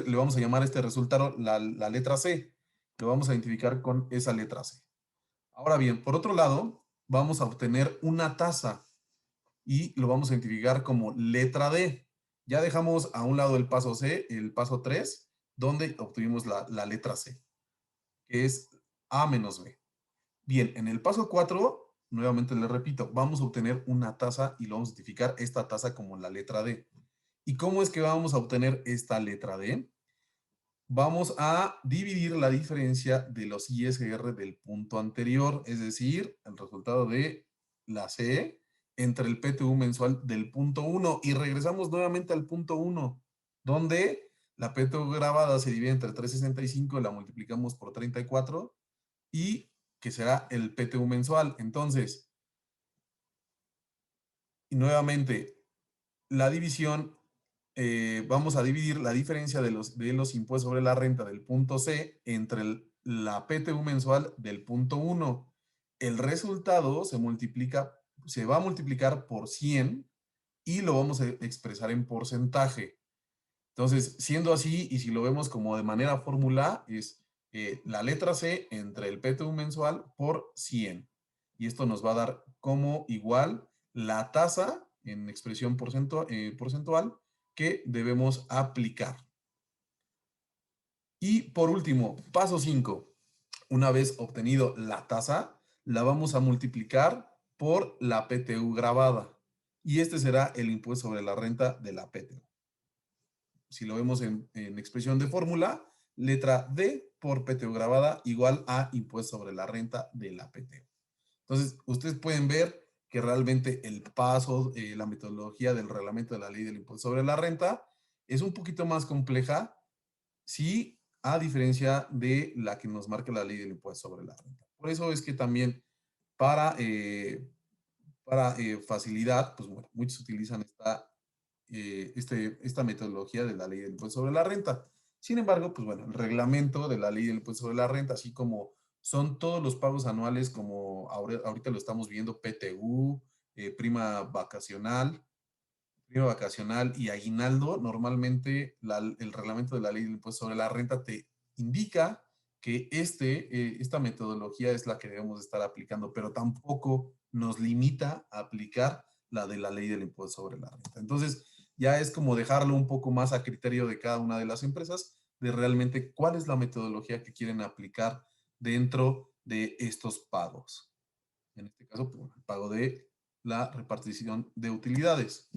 le vamos a llamar a este resultado la letra C. Lo vamos a identificar con esa letra C. Ahora bien, por otro lado, vamos a obtener una tasa y lo vamos a identificar como letra D. Ya dejamos a un lado el paso C, el paso 3, donde obtuvimos la letra C, que es A menos B. Bien, en el paso 4, nuevamente les repito, vamos a obtener una tasa y lo vamos a identificar esta tasa como la letra D. ¿Y cómo es que vamos a obtener esta letra D? Vamos a dividir la diferencia de los ISR del punto anterior, es decir, el resultado de la C entre el PTU mensual del punto 1 y regresamos nuevamente al punto 1, donde la PTU grabada se divide entre 365, la multiplicamos por 34 y que será el PTU mensual. Entonces, y nuevamente, la división, vamos a dividir la diferencia de los impuestos sobre la renta del punto C entre la PTU mensual del punto 1. El resultado se va a multiplicar por 100 y lo vamos a expresar en porcentaje. Entonces, siendo así, y si lo vemos como de manera fórmula, es la letra C entre el PTU mensual por 100. Y esto nos va a dar como igual la tasa en expresión porcentual que debemos aplicar. Y por último, paso 5. Una vez obtenido la tasa, la vamos a multiplicar por la PTU grabada. Y este será el impuesto sobre la renta de la PTU. Si lo vemos en expresión de fórmula, letra D por PTU grabada igual a impuesto sobre la renta de la PTU. Entonces, ustedes pueden ver que realmente el paso, la metodología del reglamento de la ley del impuesto sobre la renta es un poquito más compleja, sí, a diferencia de la que nos marca la ley del impuesto sobre la renta. Por eso es que también para, facilidad, pues bueno, muchos utilizan esta metodología de la ley del impuesto sobre la renta. Sin embargo, pues bueno, el reglamento de la ley del impuesto sobre la renta, así como son todos los pagos anuales, como ahorita lo estamos viendo, PTU, prima vacacional y aguinaldo, normalmente el reglamento de la ley del impuesto sobre la renta te indica que esta metodología es la que debemos estar aplicando, pero tampoco nos limita a aplicar la de la ley del impuesto sobre la renta. Entonces, ya es como dejarlo un poco más a criterio de cada una de las empresas, de realmente cuál es la metodología que quieren aplicar dentro de estos pagos. En este caso, pues, el pago de la repartición de utilidades.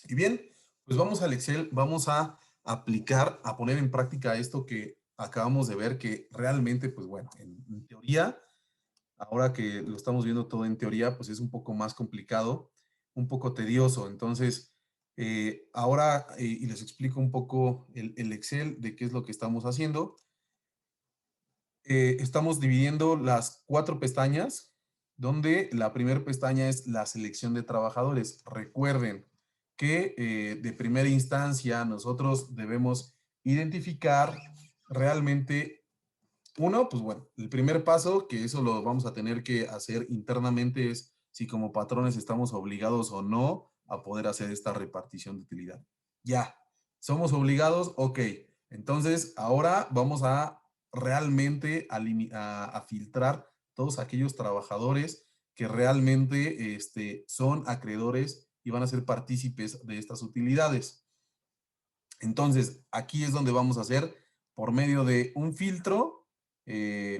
Y bien, pues vamos al Excel, vamos a aplicar, a poner en práctica esto que acabamos de ver, que realmente, pues bueno, en teoría, ahora que lo estamos viendo todo en teoría, pues es un poco más complicado, un poco tedioso. Entonces, ahora, y les explico un poco el Excel de qué es lo que estamos haciendo. Estamos dividiendo las 4 pestañas, donde la primera pestaña es la selección de trabajadores. Recuerden que de primera instancia nosotros debemos identificar realmente uno, pues bueno, el primer paso, que eso lo vamos a tener que hacer internamente, es si como patrones estamos obligados o no a poder hacer esta repartición de utilidad. Ya, somos obligados, ok. Entonces, ahora vamos a realmente a filtrar todos aquellos trabajadores que realmente son acreedores y van a ser partícipes de estas utilidades. Entonces, aquí es donde vamos a hacer, por medio de un filtro,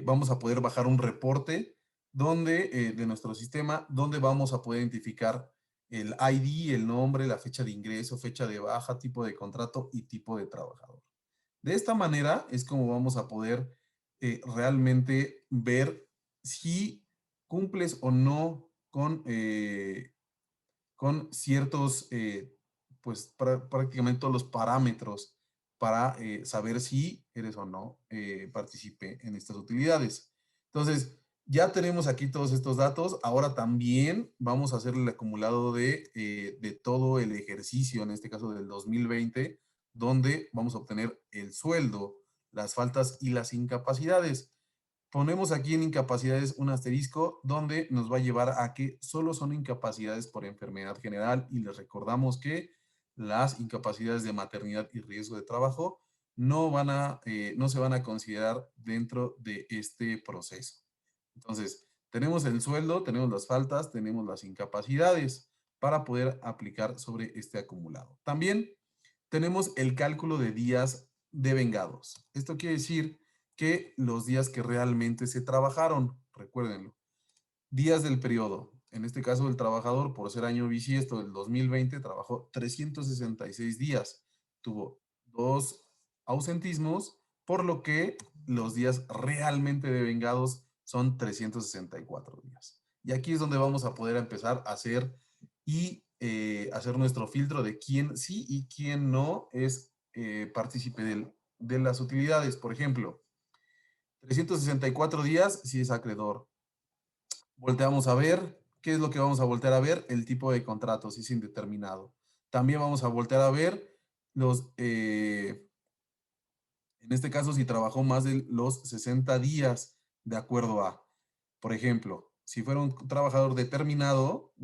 vamos a poder bajar un reporte de nuestro sistema, donde vamos a poder identificar el ID, el nombre, la fecha de ingreso, fecha de baja, tipo de contrato y tipo de trabajador. De esta manera es como vamos a poder realmente ver si cumples o no con ciertos, pues prácticamente todos los parámetros para saber si eres o no partícipe en estas utilidades. Entonces, ya tenemos aquí todos estos datos. Ahora también vamos a hacer el acumulado de todo el ejercicio, en este caso del 2020, donde vamos a obtener el sueldo, las faltas y las incapacidades. Ponemos aquí en incapacidades un asterisco donde nos va a llevar a que solo son incapacidades por enfermedad general y les recordamos que las incapacidades de maternidad y riesgo de trabajo no se van a considerar dentro de este proceso. Entonces, tenemos el sueldo, tenemos las faltas, tenemos las incapacidades para poder aplicar sobre este acumulado. También tenemos el cálculo de días devengados. Esto quiere decir que los días que realmente se trabajaron, recuérdenlo, días del periodo. En este caso, el trabajador, por ser año bisiesto del 2020, trabajó 366 días. Tuvo 2 ausentismos, por lo que los días realmente devengados son 364 días. Y aquí es donde vamos a poder empezar a hacer hacer nuestro filtro de quién sí y quién no es partícipe de las utilidades. Por ejemplo, 364 días si es acreedor. Volteamos a ver, ¿qué es lo que vamos a voltear a ver? El tipo de contrato, si es indeterminado. También vamos a voltear a ver en este caso, si trabajó más de los 60 días de acuerdo a, por ejemplo, si fuera un trabajador determinado,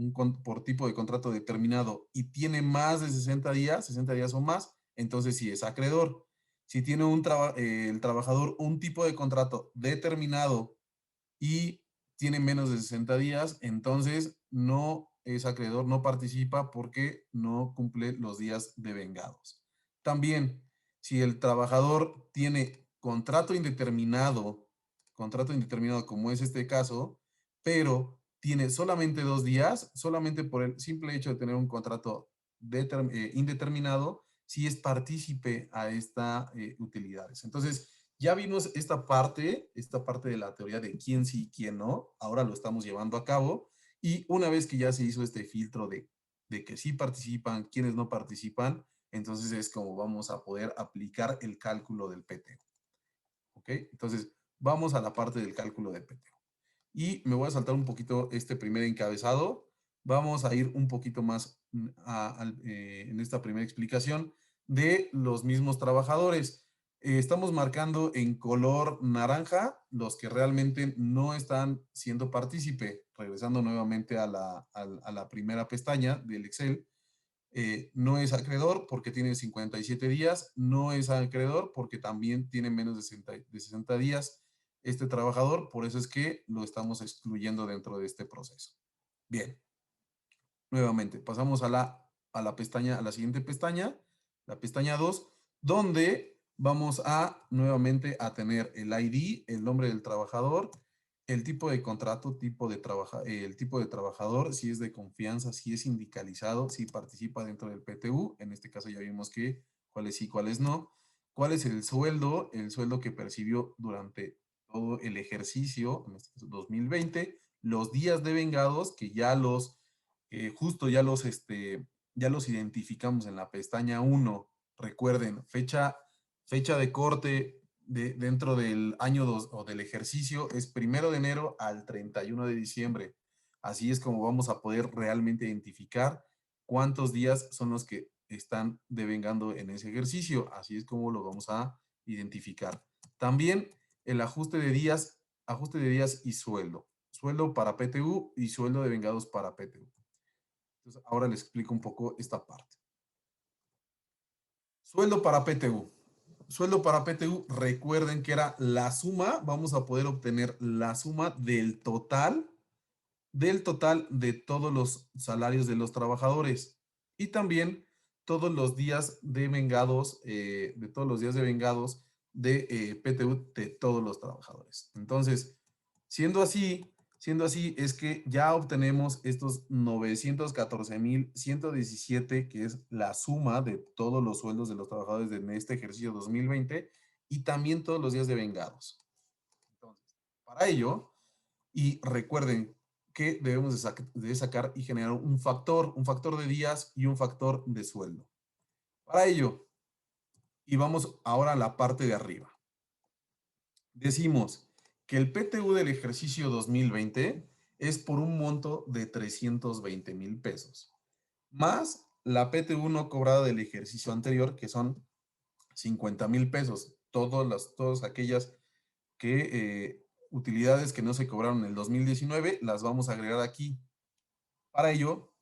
por tipo de contrato determinado y tiene más de 60 días o más, entonces sí es acreedor. Si tiene el trabajador un tipo de contrato determinado y tiene menos de 60 días, entonces no es acreedor, no participa porque no cumple los días devengados. También, si el trabajador tiene contrato indeterminado como es este caso, pero tiene solamente 2 días, solamente por el simple hecho de tener un contrato indeterminado, si es partícipe a esta utilidades. Entonces, ya vimos esta parte de la teoría de quién sí y quién no. Ahora lo estamos llevando a cabo. Y una vez que ya se hizo este filtro de que sí participan, quienes no participan, entonces es como vamos a poder aplicar el cálculo del PTO. ¿Ok? Entonces, vamos a la parte del cálculo del PTO. Y me voy a saltar un poquito este primer encabezado. Vamos a ir un poquito más en esta primera explicación de los mismos trabajadores. Estamos marcando en color naranja los que realmente no están siendo partícipe. Regresando nuevamente a la primera pestaña del Excel. No es acreedor porque tiene 57 días. No es acreedor porque también tiene menos de 60 días. este trabajador, por eso es que lo estamos excluyendo dentro de este proceso. Bien, nuevamente, pasamos a la pestaña, a la siguiente pestaña, la pestaña 2, donde vamos a nuevamente a tener el ID, el nombre del trabajador, el tipo de contrato, el tipo de trabajador, si es de confianza, si es sindicalizado, si participa dentro del PTU, en este caso ya vimos que cuáles sí, cuáles no, cuál es el sueldo que percibió durante todo el ejercicio, en este caso 2020, los días de vengados que ya justo ya los identificamos en la pestaña 1. Recuerden, fecha de corte dentro del año 2 o del ejercicio es 1 de enero al 31 de diciembre. Así es como vamos a poder realmente identificar cuántos días son los que están devengando en ese ejercicio. Así es como lo vamos a identificar. También el ajuste de días y sueldo. Sueldo para PTU y sueldo de vengados para PTU. Entonces, ahora les explico un poco esta parte. Sueldo para PTU. Sueldo para PTU, recuerden que era la suma, vamos a poder obtener la suma del total de todos los salarios de los trabajadores y también todos los días de vengados, de todos los días de vengados de PTU de todos los trabajadores. Entonces, siendo así, siendo así, es que ya obtenemos estos 914,117, que es la suma de todos los sueldos de los trabajadores en este ejercicio 2020 y también todos los días de vengados. Entonces, para ello, y recuerden que debemos de sacar y generar un factor de días y un factor de sueldo. Para ello, y vamos ahora a la parte de arriba. Decimos que el PTU del ejercicio 2020 es por un monto de 320,000 pesos, más la PTU no cobrada del ejercicio anterior, que son 50,000 pesos. Todas aquellas utilidades que no se cobraron en el 2019 las vamos a agregar aquí. Para ello,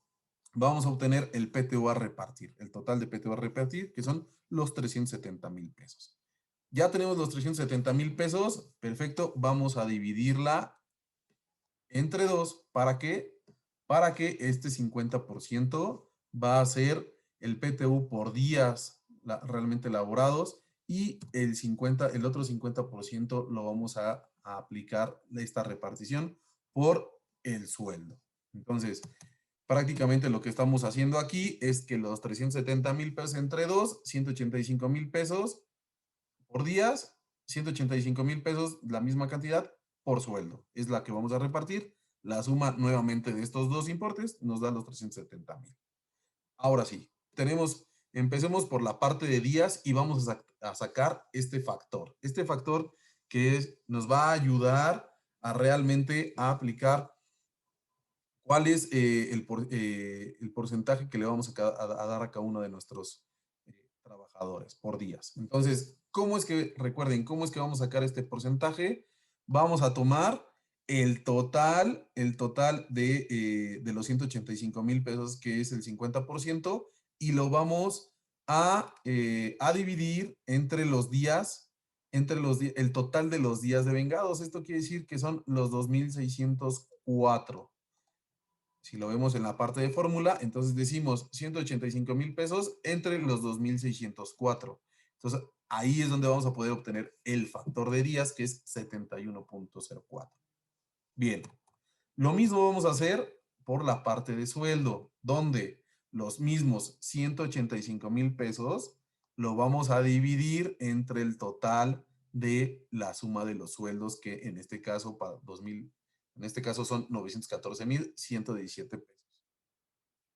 vamos a obtener el PTU a repartir, el total de PTU a repartir, que son los 370,000 pesos. Ya tenemos los 370,000 pesos, perfecto, vamos a dividirla entre dos. ¿Para qué? Para que este 50% va a ser el PTU por días realmente elaborados y el otro 50% lo vamos a aplicar esta repartición por el sueldo. Entonces, prácticamente lo que estamos haciendo aquí es que los 370,000 pesos entre dos, 185,000 pesos por días, 185,000 pesos, la misma cantidad por sueldo. Es la que vamos a repartir. La suma nuevamente de estos dos importes nos da los 370,000. Ahora sí, empecemos por la parte de días y vamos a sacar este factor. Este factor nos va a ayudar a realmente aplicar cuál es el porcentaje que le vamos a dar a cada uno de nuestros trabajadores por días. Entonces, recuerden, cómo es que vamos a sacar este porcentaje? Vamos a tomar el total de los 185,000 pesos, que es el 50%, y lo vamos a dividir el total de los días de vengados. Esto quiere decir que son los 2,604. Si lo vemos en la parte de fórmula, entonces decimos 185,000 pesos entre los 2,604. Entonces, ahí es donde vamos a poder obtener el factor de días, que es 71.04. Bien, lo mismo vamos a hacer por la parte de sueldo, donde los mismos 185,000 pesos lo vamos a dividir entre el total de la suma de los sueldos, que en este caso para 2000, en este caso son 914,117 pesos.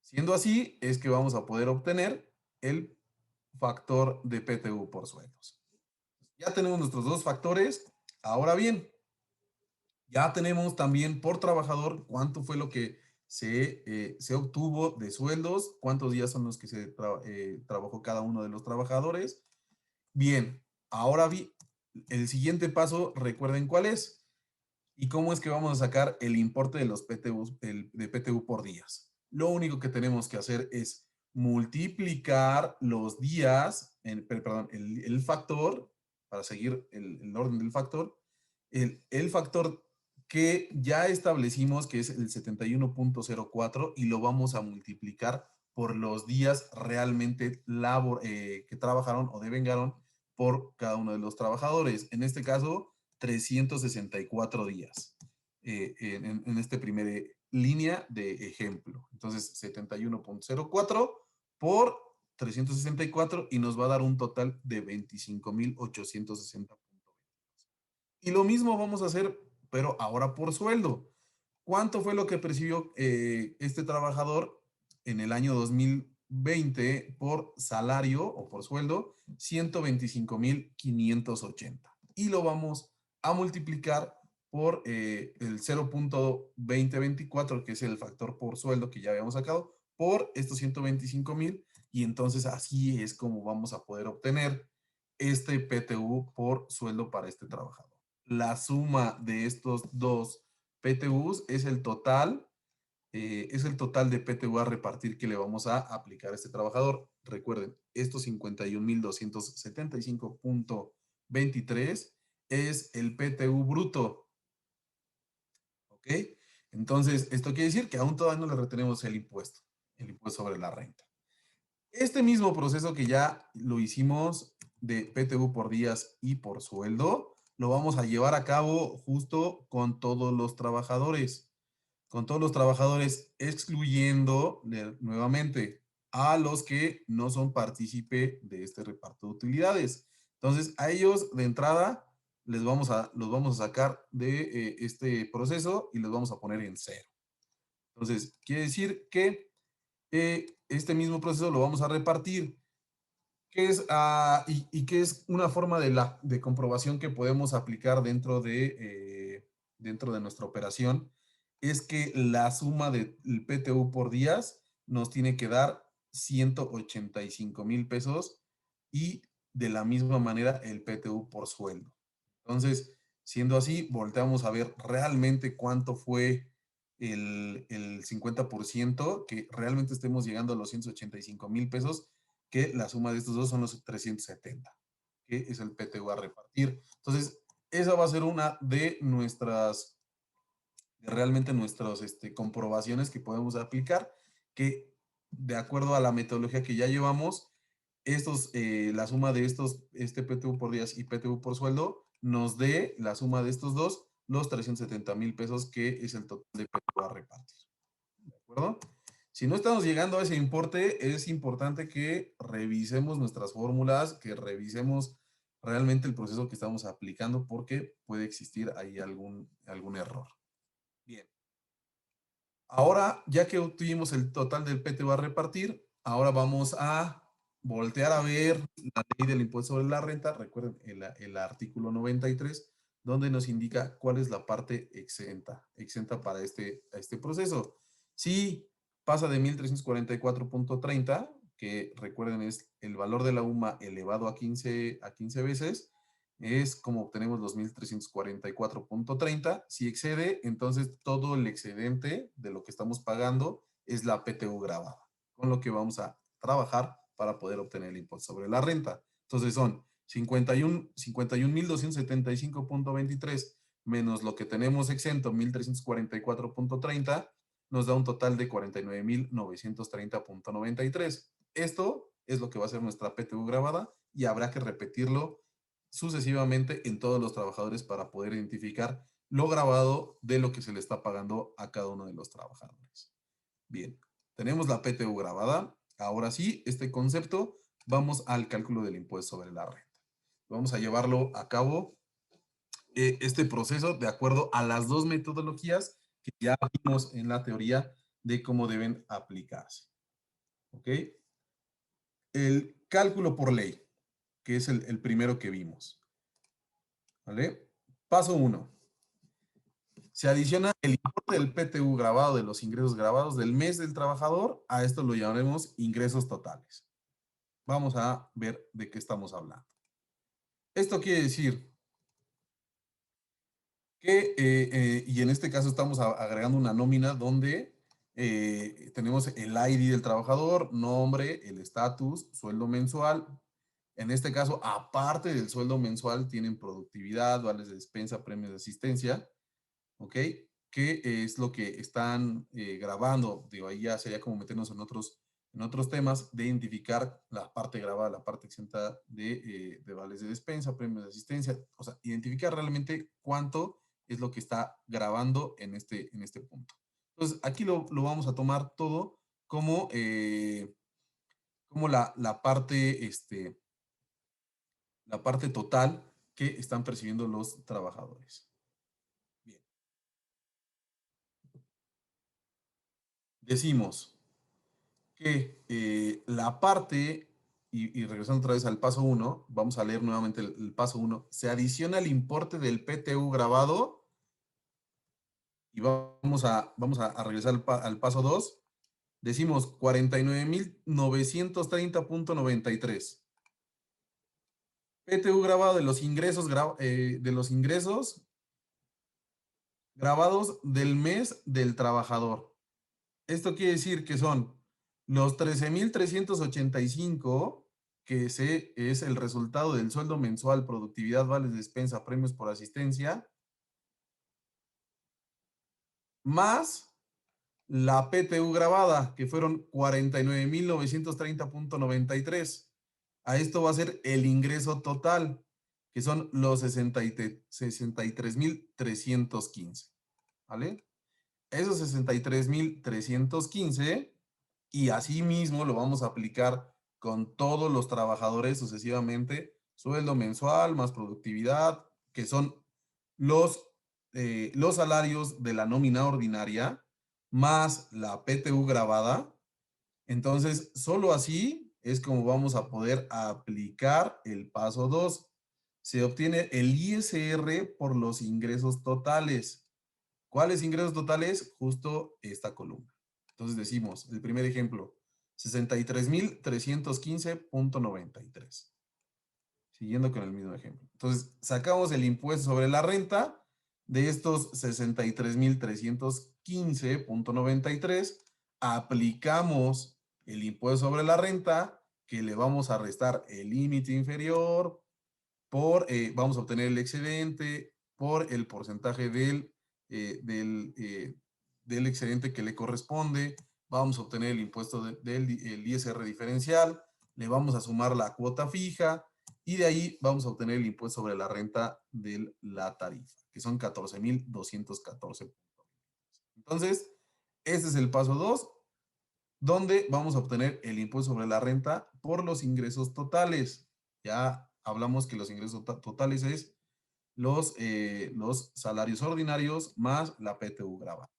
Siendo así, es que vamos a poder obtener el factor de PTU por sueldos. Ya tenemos nuestros dos factores. Ahora bien, ya tenemos también por trabajador cuánto fue lo que se obtuvo de sueldos, cuántos días son los que se trabajó cada uno de los trabajadores. Bien, ahora el siguiente paso, recuerden cuál es y cómo es que vamos a sacar el importe de los de PTU por días. Lo único que tenemos que hacer es multiplicar los días, perdón, el factor, para seguir el orden del factor, el factor que ya establecimos, que es el 71.04, y lo vamos a multiplicar por los días realmente que trabajaron o devengaron por cada uno de los trabajadores. En este caso, 364 días en este primer línea de ejemplo. Entonces, 71.04 por 364 y nos va a dar un total de 25,860. Y lo mismo vamos a hacer, pero ahora por sueldo. ¿Cuánto fue lo que percibió este trabajador en el año 2020 por salario o por sueldo? 125,580. Y lo vamos a multiplicar por el 0.2024, que es el factor por sueldo que ya habíamos sacado, por estos 125,000. Y entonces así es como vamos a poder obtener este PTU por sueldo para este trabajador. La suma de estos dos PTUs es el total de PTU a repartir que le vamos a aplicar a este trabajador. Recuerden, estos 51,275.23 es el PTU bruto. ¿Ok? Entonces, esto quiere decir que aún todavía no le retenemos el impuesto sobre la renta. Este mismo proceso que ya lo hicimos de PTU por días y por sueldo, lo vamos a llevar a cabo justo con todos los trabajadores. Con todos los trabajadores, excluyendo nuevamente a los que no son partícipe de este reparto de utilidades. Entonces, a ellos de entrada los vamos a sacar de este proceso y los vamos a poner en cero. Entonces, quiere decir que este mismo proceso lo vamos a repartir, que es una forma de comprobación que podemos aplicar dentro de nuestra operación, es que la suma del PTU por días nos tiene que dar 185,000 pesos y de la misma manera el PTU por sueldo. Entonces, siendo así, volteamos a ver realmente cuánto fue el 50%, que realmente estemos llegando a los 185,000 pesos, que la suma de estos dos son los 370, que es el PTU a repartir. Entonces, esa va a ser una de realmente nuestras comprobaciones que podemos aplicar, que de acuerdo a la metodología que ya llevamos, la suma de este PTU por días y PTU por sueldo, nos dé la suma de estos dos, los 370,000 pesos, que es el total de PTU a repartir. ¿De acuerdo? Si no estamos llegando a ese importe, es importante que revisemos nuestras fórmulas, que revisemos realmente el proceso que estamos aplicando, porque puede existir ahí algún error. Bien. Ahora, ya que obtuvimos el total del PTU a repartir, ahora vamos a voltear a ver la ley del impuesto sobre la renta. Recuerden el artículo 93, donde nos indica cuál es la parte exenta para este proceso. Si pasa de 1,344.30, que recuerden es el valor de la UMA elevado a 15 veces, es como obtenemos los 1,344.30. Si excede, entonces todo el excedente de lo que estamos pagando es la PTU grabada, con lo que vamos a trabajar para poder obtener el impuesto sobre la renta. Entonces son 51,275.23 menos lo que tenemos exento, 1,344.30, nos da un total de 49,930.93. Esto es lo que va a ser nuestra PTU grabada y habrá que repetirlo sucesivamente en todos los trabajadores para poder identificar lo grabado de lo que se le está pagando a cada uno de los trabajadores. Bien, tenemos la PTU grabada. Ahora sí, este concepto, vamos al cálculo del impuesto sobre la renta. Vamos a llevarlo a cabo este proceso de acuerdo a las dos metodologías que ya vimos en la teoría de cómo deben aplicarse. ¿Ok? El cálculo por ley, que es el primero que vimos. ¿Vale? Paso 1. Se adiciona el importe del PTU grabado de los ingresos grabados del mes del trabajador. A esto lo llamaremos ingresos totales. Vamos a ver de qué estamos hablando. Esto quiere decir que, y en este caso estamos agregando una nómina donde tenemos el ID del trabajador, nombre, el estatus, sueldo mensual, En este caso, aparte del sueldo mensual, tienen productividad, vales de despensa, premios de asistencia, ¿ok? ¿Qué es lo que están grabando? Digo, ahí ya sería como meternos en otros temas de identificar la parte grabada, la parte exenta de vales de despensa, premios de asistencia, o sea, identificar realmente cuánto es lo que está grabando en este punto. Entonces, aquí lo vamos a tomar todo como, como la parte total que están percibiendo los trabajadores. Bien. Decimos que la parte, y regresando otra vez al paso uno, vamos a leer nuevamente el paso uno, se adiciona el importe del PTU grabado y vamos a regresar al paso 2. Decimos 49,930,93. PTU grabado de los ingresos grabados del mes del trabajador. Esto quiere decir que son los 13,385, que es el resultado del sueldo mensual, productividad, vales de despensa, premios por asistencia, más la PTU grabada, que fueron 49,930,93. A esto va a ser el ingreso total, que son los 63,315. ¿Vale? Esos 63,315, y así mismo lo vamos a aplicar con todos los trabajadores sucesivamente, sueldo mensual más productividad, que son los, los salarios de la nómina ordinaria más la PTU grabada. Entonces, solo así es como vamos a poder aplicar el paso 2. Se obtiene el ISR por los ingresos totales. ¿Cuáles ingresos totales? Justo esta columna. Entonces decimos, el primer ejemplo, 63,315,93. Siguiendo con el mismo ejemplo. Entonces, sacamos el impuesto sobre la renta de estos 63,315,93. Aplicamos el impuesto sobre la renta, que le vamos a restar el límite inferior vamos a obtener el excedente por el porcentaje eh, del, eh, del excedente que le corresponde, vamos a obtener el impuesto del el ISR diferencial, le vamos a sumar la cuota fija y de ahí vamos a obtener el impuesto sobre la renta de la tarifa, que son 14,214. Entonces, este es el paso 2, donde vamos a obtener el impuesto sobre la renta por los ingresos totales. Ya hablamos que los ingresos totales es los salarios ordinarios más la PTU grabada.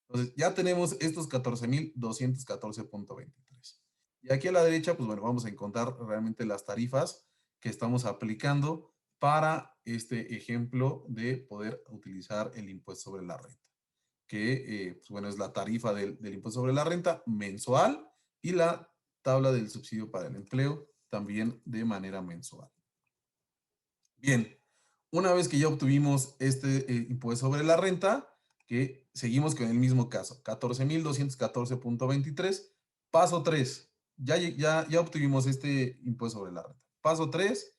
Entonces, ya tenemos estos 14,214,23. Y aquí a la derecha, pues bueno, vamos a encontrar realmente las tarifas que estamos aplicando para este ejemplo de poder utilizar el impuesto sobre la renta, que pues bueno, es la tarifa del impuesto sobre la renta mensual y la tabla del subsidio para el empleo también de manera mensual. Bien, una vez que ya obtuvimos este impuesto sobre la renta, que seguimos con el mismo caso, 14,214,23. Paso 3, ya obtuvimos este impuesto sobre la renta. Paso 3,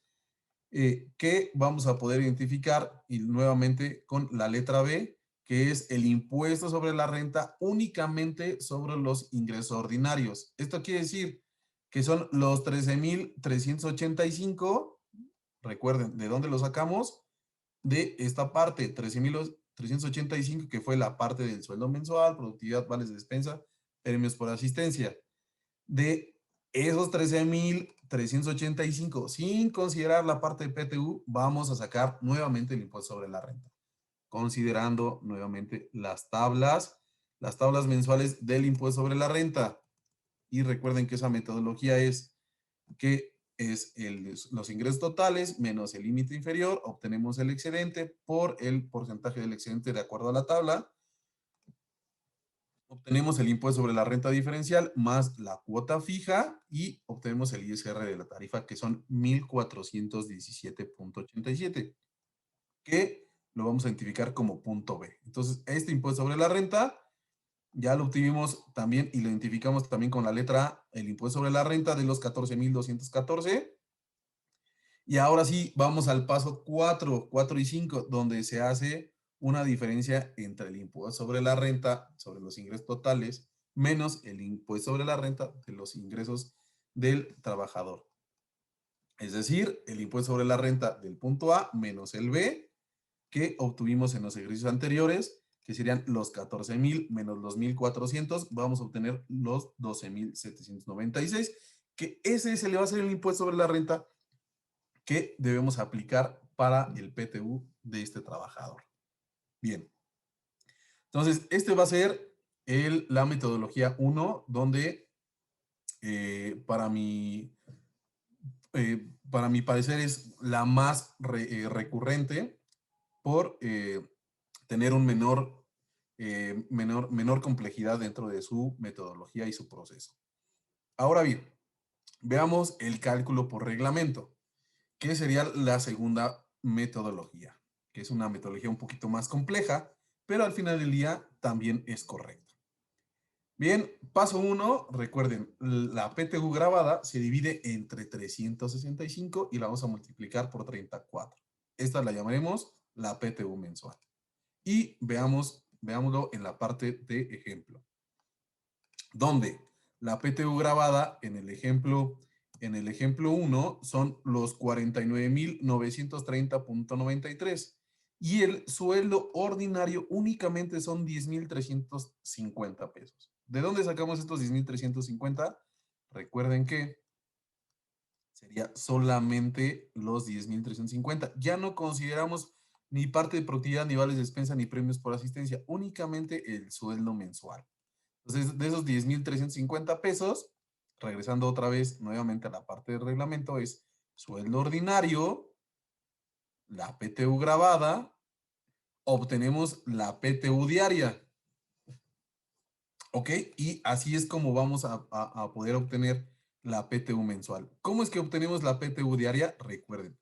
que vamos a poder identificar y nuevamente con la letra B, que es el impuesto sobre la renta únicamente sobre los ingresos ordinarios. Esto quiere decir que son los 13,385. Recuerden, ¿de dónde lo sacamos? De esta parte, 13,385, que fue la parte del sueldo mensual, productividad, vales de despensa, premios por asistencia. De esos 13,385, sin considerar la parte de PTU, vamos a sacar nuevamente el impuesto sobre la renta, considerando nuevamente las tablas mensuales del impuesto sobre la renta. Y recuerden que esa metodología es que es los ingresos totales menos el límite inferior, obtenemos el excedente por el porcentaje del excedente de acuerdo a la tabla, obtenemos el impuesto sobre la renta diferencial más la cuota fija y obtenemos el ISR de la tarifa, que son 1,417,87, que lo vamos a identificar como punto B. Entonces, este impuesto sobre la renta ya lo obtuvimos también y lo identificamos también con la letra A, el impuesto sobre la renta de los 14,214. Y ahora sí, vamos al paso 4, 4 y 5, donde se hace una diferencia entre el impuesto sobre la renta, sobre los ingresos totales, menos el impuesto sobre la renta de los ingresos del trabajador. Es decir, el impuesto sobre la renta del punto A menos el B que obtuvimos en los ejercicios anteriores, que serían los 14,000 menos los 1,400, vamos a obtener los 12,796, que ese se le va a hacer el impuesto sobre la renta que debemos aplicar para el PTU de este trabajador. Bien, entonces este va a ser la metodología 1, donde para mi parecer es la más recurrente por tener un menor complejidad dentro de su metodología y su proceso. Ahora bien, veamos el cálculo por reglamento, que sería la segunda metodología, que es una metodología un poquito más compleja, pero al final del día también es correcta. Bien, paso 1, recuerden, la PTU grabada se divide entre 365 y la vamos a multiplicar por 34. Esta la llamaremos la PTU mensual. Y veámoslo en la parte de ejemplo, donde la PTU grabada en el ejemplo 1 son los 49,930.93 y el sueldo ordinario únicamente son 10,350 pesos. ¿De dónde sacamos estos 10,350? Recuerden que sería solamente los 10,350. Ya no consideramos ni parte de productividad, ni vales de despensa, ni premios por asistencia, únicamente el sueldo mensual. Entonces, de esos 10,350 pesos, regresando otra vez nuevamente a la parte del reglamento, es sueldo ordinario, la PTU grabada, obtenemos la PTU diaria. ¿Ok? Y así es como vamos a poder obtener la PTU mensual. ¿Cómo es que obtenemos la PTU diaria? Recuerden,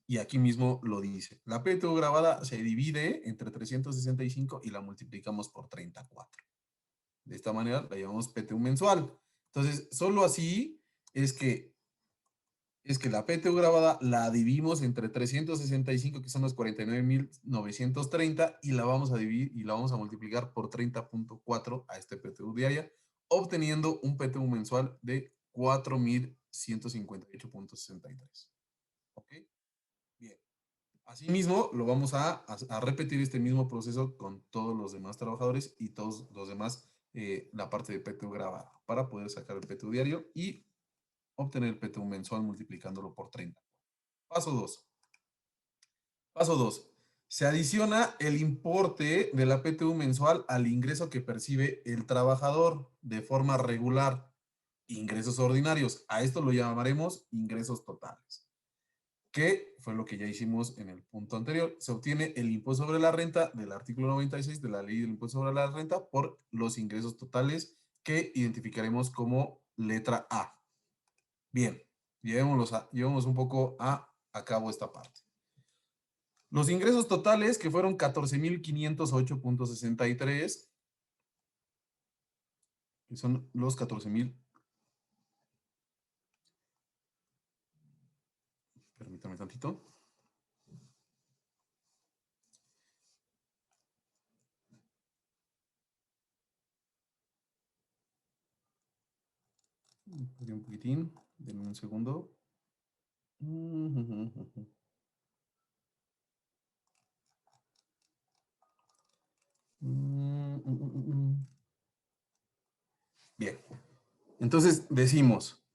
y aquí mismo lo dice. La PTU grabada se divide entre 365 y la multiplicamos por 34. De esta manera la llamamos PTU mensual. Entonces, solo así es que, la PTU grabada la dividimos entre 365, que son los 49,930, y la vamos a dividir y la vamos a multiplicar por 30,4 a este PTU diaria, obteniendo un PTU mensual de 4,158,63. ¿Ok? Bien. Asimismo, lo vamos a repetir este mismo proceso con todos los demás trabajadores y todos los demás, la parte de PTU grabada, para poder sacar el PTU diario y obtener el PTU mensual multiplicándolo por 30. Paso 2. Paso 2. Se adiciona el importe de la PTU mensual al ingreso que percibe el trabajador de forma regular. Ingresos ordinarios. A esto lo llamaremos ingresos totales, que fue lo que ya hicimos en el punto anterior. Se obtiene el impuesto sobre la renta del artículo 96 de la ley del impuesto sobre la renta por los ingresos totales que identificaremos como letra A. Bien, llevemos un poco a cabo esta parte. Los ingresos totales, que fueron 14,508,63, que son los 14,000. Permítame tantito. Un poquitín, denme un segundo. Bien, entonces decimos,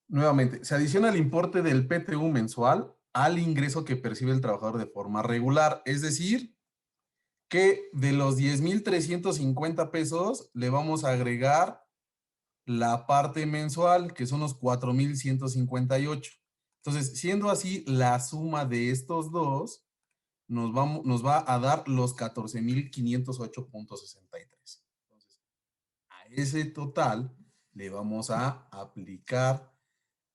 nuevamente, se adiciona el importe del PTU mensual al ingreso que percibe el trabajador de forma regular, es decir, que de los 10,350 pesos le vamos a agregar la parte mensual, que son los 4,158. Entonces, siendo así, la suma de estos dos nos va a dar los 14,508,63. Entonces, a ese total le vamos a aplicar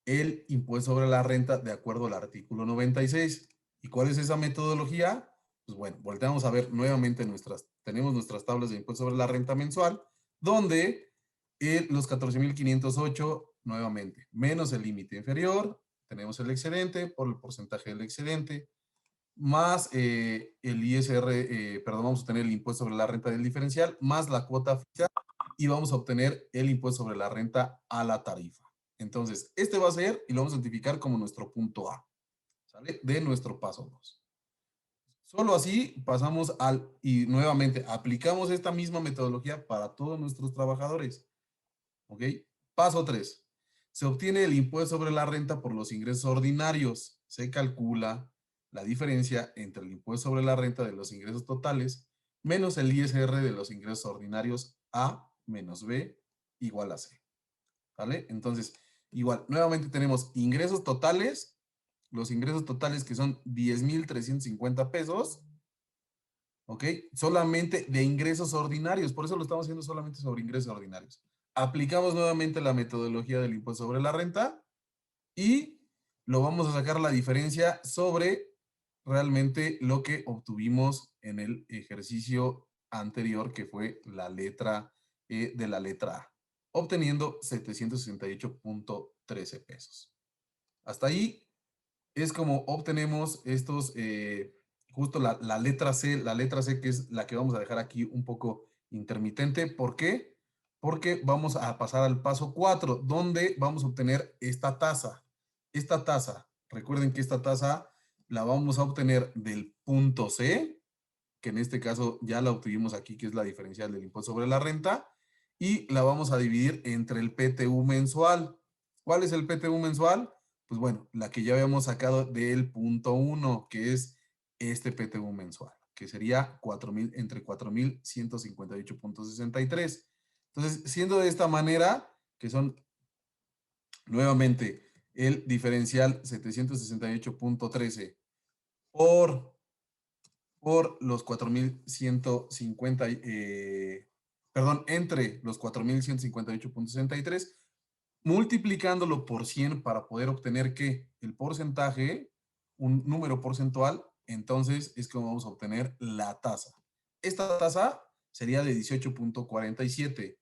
el impuesto sobre la renta de acuerdo al artículo 96. ¿Y cuál es esa metodología? Pues bueno, volteamos a ver nuevamente tenemos nuestras tablas de impuesto sobre la renta mensual, donde los 14,508 nuevamente, menos el límite inferior, tenemos el excedente por el porcentaje del excedente, más el ISR, perdón, vamos a obtener el impuesto sobre la renta del diferencial, más la cuota fija, y vamos a obtener el impuesto sobre la renta a la tarifa. Entonces, este va a ser, y lo vamos a identificar como nuestro punto A, ¿sale? De nuestro paso 2. Solo así pasamos y nuevamente aplicamos esta misma metodología para todos nuestros trabajadores. ¿Ok? Paso 3. Se obtiene el impuesto sobre la renta por los ingresos ordinarios. Se calcula la diferencia entre el impuesto sobre la renta de los ingresos totales menos el ISR de los ingresos ordinarios A menos B igual a C. ¿Vale? Entonces, igual, nuevamente tenemos ingresos totales, los ingresos totales que son 10,350 pesos, ¿ok? Solamente de ingresos ordinarios, por eso lo estamos haciendo solamente sobre ingresos ordinarios. Aplicamos nuevamente la metodología del impuesto sobre la renta y lo vamos a sacar la diferencia sobre realmente lo que obtuvimos en el ejercicio anterior, que fue la letra de la letra A, obteniendo 768.13 pesos. Hasta ahí es como obtenemos estos, justo la letra C que es la que vamos a dejar aquí un poco intermitente. ¿Por qué? Porque vamos a pasar al paso 4, donde vamos a obtener esta tasa. Esta tasa, recuerden que esta tasa la vamos a obtener del punto C, que en este caso ya la obtuvimos aquí, que es la diferencial del impuesto sobre la renta, y la vamos a dividir entre el PTU mensual. ¿Cuál es el PTU mensual? Pues bueno, la que ya habíamos sacado del punto 1, que es este PTU mensual, que sería 4,000 entre 4,158.63. Entonces, siendo de esta manera, que son nuevamente el diferencial 768.13 por los 4,150, perdón, entre los 4,158.63, multiplicándolo por 100 para poder obtener que el porcentaje, un número porcentual, entonces es como vamos a obtener la tasa. Esta tasa sería de 18.47.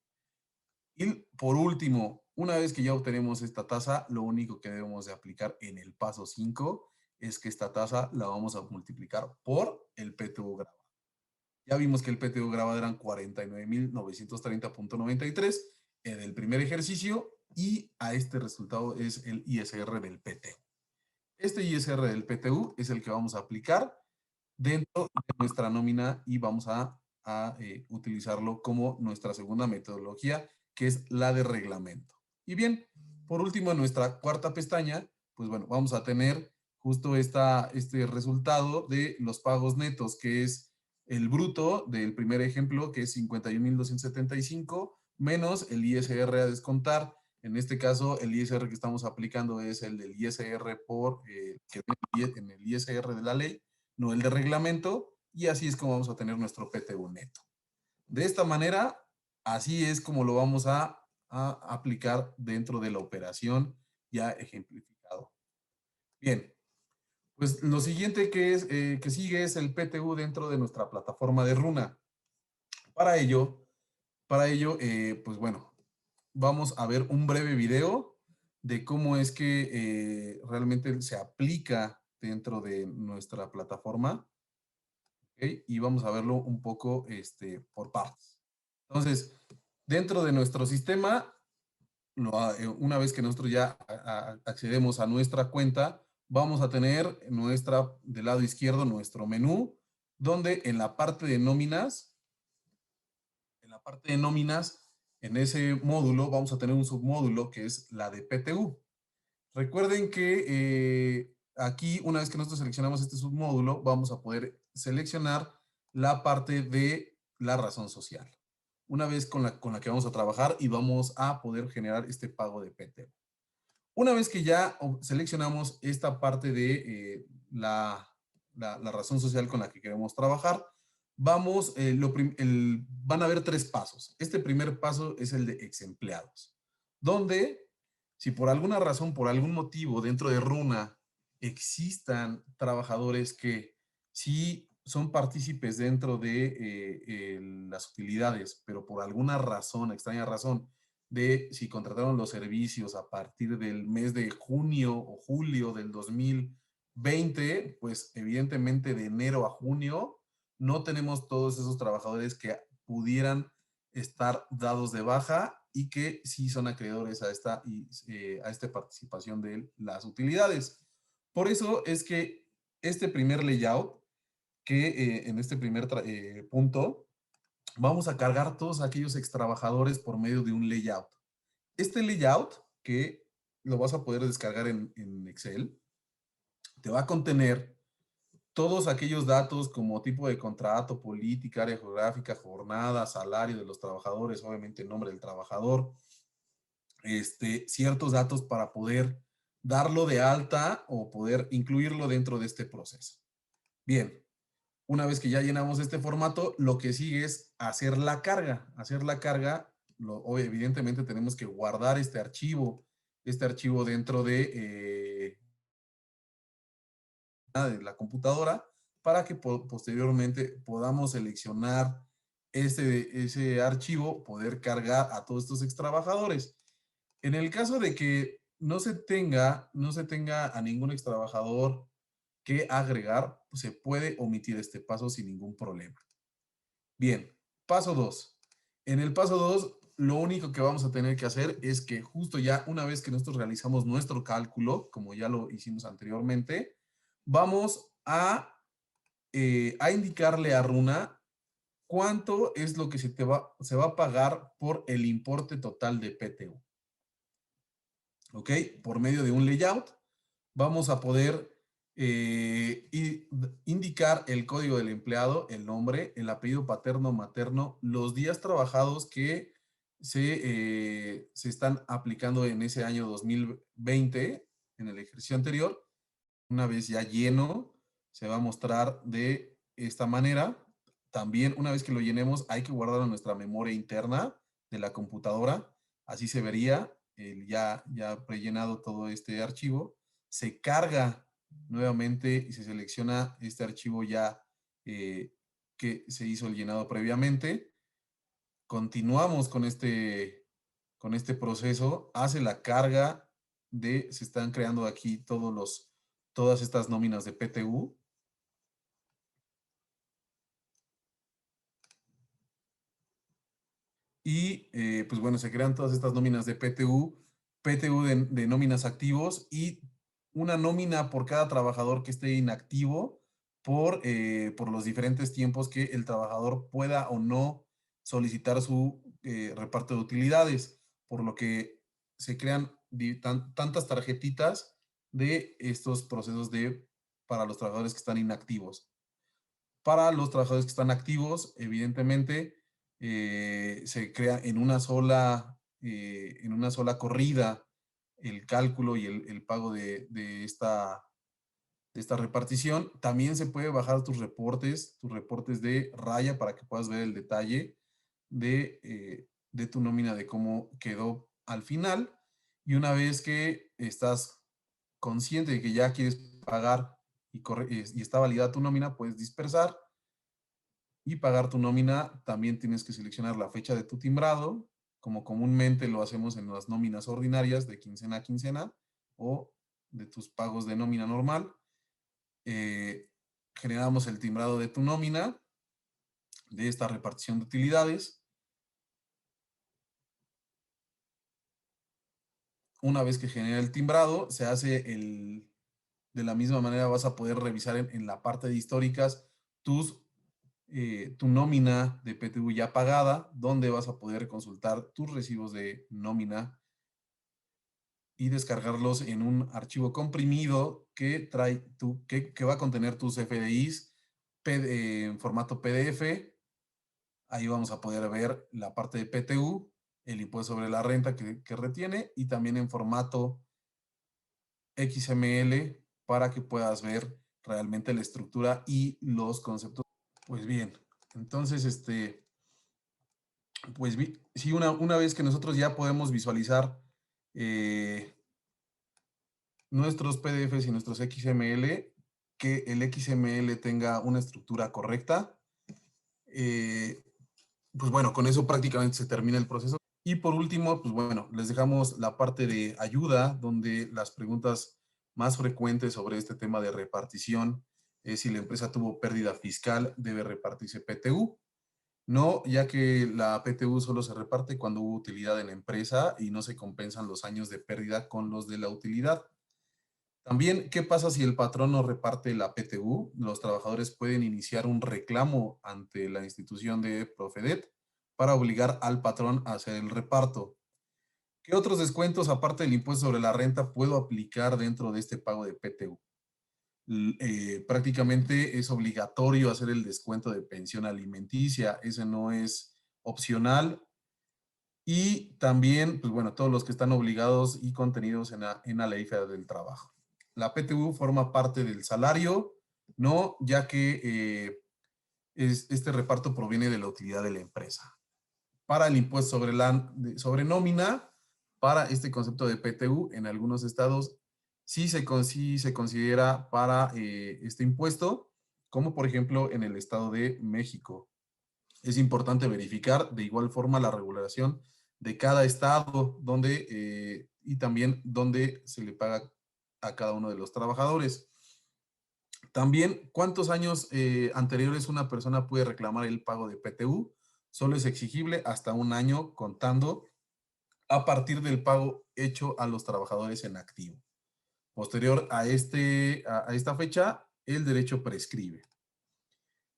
Y por último, una vez que ya obtenemos esta tasa, lo único que debemos de aplicar en el paso 5 es que esta tasa la vamos a multiplicar por el PTU grabado. Ya vimos que el PTU grabado eran 49,930.93 en el primer ejercicio y a este resultado es el ISR del PTU. Este ISR del PTU es el que vamos a aplicar dentro de nuestra nómina y vamos a utilizarlo como nuestra segunda metodología, que es la de reglamento. Y bien, por último, en nuestra cuarta pestaña, pues bueno, vamos a tener justo este resultado de los pagos netos, que es el bruto del primer ejemplo, que es 51,275, menos el ISR a descontar. En este caso, el ISR que estamos aplicando es el del ISR que en el ISR de la ley, no el de reglamento, y así es como vamos a tener nuestro PTU neto. De esta manera, así es como lo vamos a aplicar dentro de la operación ya ejemplificado. Bien, pues lo siguiente que sigue es el PTU dentro de nuestra plataforma de Runa. Para ello, pues bueno, vamos a ver un breve video de cómo es que realmente se aplica dentro de nuestra plataforma. ¿Okay? Y vamos a verlo un poco por partes. Entonces, dentro de nuestro sistema, una vez que nosotros ya accedemos a nuestra cuenta, vamos a tener del lado izquierdo nuestro menú, donde en la parte de nóminas, en ese módulo vamos a tener un submódulo que es la de PTU. Recuerden que aquí, una vez que nosotros seleccionamos este submódulo, vamos a poder seleccionar la parte de la razón social. Una vez con la que vamos a trabajar y vamos a poder generar este pago de PTU. Una vez que ya seleccionamos esta parte de la razón social con la que queremos trabajar, van a haber 3 pasos. Este primer paso es el de ex empleados, donde si por alguna razón, por algún motivo dentro de Runa existan trabajadores que sí son partícipes dentro de las utilidades, pero por alguna razón, extraña razón, de si contrataron los servicios a partir del mes de junio o julio del 2020, pues evidentemente de enero a junio no tenemos todos esos trabajadores que pudieran estar dados de baja y que sí son acreedores a esta participación de las utilidades. Por eso es que este primer layout, que en este primer punto, vamos a cargar todos aquellos extrabajadores por medio de un layout. Este layout, que lo vas a poder descargar en Excel, te va a contener todos aquellos datos como tipo de contrato, política, área geográfica, jornada, salario de los trabajadores, obviamente nombre del trabajador, ciertos datos para poder darlo de alta o poder incluirlo dentro de este proceso. Bien, una vez que ya llenamos este formato, lo que sigue es hacer la carga. Hacer la carga, evidentemente tenemos que guardar este archivo dentro de la computadora para que posteriormente podamos seleccionar ese archivo, poder cargar a todos estos extrabajadores. En el caso de que no se tenga a ningún extrabajador que agregar, pues se puede omitir este paso sin ningún problema. Bien, paso 2. En el paso 2, lo único que vamos a tener que hacer es que justo ya una vez que nosotros realizamos nuestro cálculo, como ya lo hicimos anteriormente, vamos a indicarle a Runa cuánto es lo que se va a pagar por el importe total de PTU. ¿Ok? Por medio de un layout, vamos a poder indicar el código del empleado, el nombre, el apellido paterno, materno, los días trabajados que se están aplicando en ese año 2020, en el ejercicio anterior. Una vez ya lleno, se va a mostrar de esta manera. También, una vez que lo llenemos, hay que guardarlo en nuestra memoria interna de la computadora. Así se vería ya prellenado todo este archivo. Se carga nuevamente y se selecciona este archivo ya que se hizo el llenado previamente. Continuamos con este proceso. Hace la carga se están creando aquí todas estas nóminas de PTU. Y pues bueno, se crean todas estas nóminas de PTU de nóminas activos y una nómina por cada trabajador que esté inactivo por los diferentes tiempos que el trabajador pueda o no solicitar su reparto de utilidades, por lo que se crean tantas tarjetitas de estos procesos para los trabajadores que están inactivos. Para los trabajadores que están activos, evidentemente, se crea en una sola corrida el cálculo y el pago de esta repartición. También se puede bajar tus reportes de raya para que puedas ver el detalle de tu nómina, de cómo quedó al final. Y una vez que estás consciente de que ya quieres pagar y está validada tu nómina, puedes dispersar y pagar tu nómina. También tienes que seleccionar la fecha de tu timbrado, como comúnmente lo hacemos en las nóminas ordinarias de quincena a quincena o de tus pagos de nómina normal. Generamos el timbrado de tu nómina, de esta repartición de utilidades. Una vez que genera el timbrado, se hace de la misma manera vas a poder revisar en la parte de históricas tu nómina de PTU ya pagada, donde vas a poder consultar tus recibos de nómina y descargarlos en un archivo comprimido que va a contener tus FDIs en formato PDF. Ahí vamos a poder ver la parte de PTU, el impuesto sobre la renta que retiene, y también en formato XML para que puedas ver realmente la estructura y los conceptos. Pues bien, entonces, pues sí, una vez que nosotros ya podemos visualizar nuestros PDFs y nuestros XML, que el XML tenga una estructura correcta, pues bueno, con eso prácticamente se termina el proceso. Y por último, pues bueno, les dejamos la parte de ayuda, donde las preguntas más frecuentes sobre este tema de repartición es si la empresa tuvo pérdida fiscal, debe repartirse PTU. No, ya que la PTU solo se reparte cuando hubo utilidad en la empresa y no se compensan los años de pérdida con los de la utilidad. También, ¿qué pasa si el patrón no reparte la PTU? Los trabajadores pueden iniciar un reclamo ante la institución de Profedet para obligar al patrón a hacer el reparto. ¿Qué otros descuentos, aparte del impuesto sobre la renta, puedo aplicar dentro de este pago de PTU? Prácticamente es obligatorio hacer el descuento de pensión alimenticia, ese no es opcional. Y también, pues bueno, todos los que están obligados y contenidos en la Ley Federal del Trabajo. La PTU forma parte del salario, ¿no? Ya que este reparto proviene de la utilidad de la empresa. Para el impuesto sobre nómina, para este concepto de PTU, en algunos estados sí se considera para este impuesto, como por ejemplo en el Estado de México. Es importante verificar de igual forma la regulación de cada estado y también dónde se le paga a cada uno de los trabajadores. También, ¿cuántos años anteriores una persona puede reclamar el pago de PTU? Solo es exigible hasta un año contando a partir del pago hecho a los trabajadores en activo. Posterior a esta fecha, el derecho prescribe.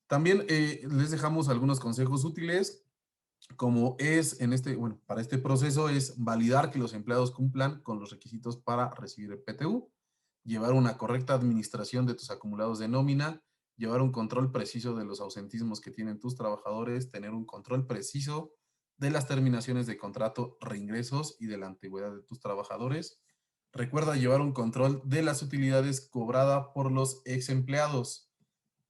También les dejamos algunos consejos útiles, como es bueno, para este proceso es validar que los empleados cumplan con los requisitos para recibir el PTU, llevar una correcta administración de tus acumulados de nómina, llevar un control preciso de los ausentismos que tienen tus trabajadores, tener un control preciso de las terminaciones de contrato, reingresos y de la antigüedad de tus trabajadores. Recuerda llevar un control de las utilidades cobradas por los ex empleados.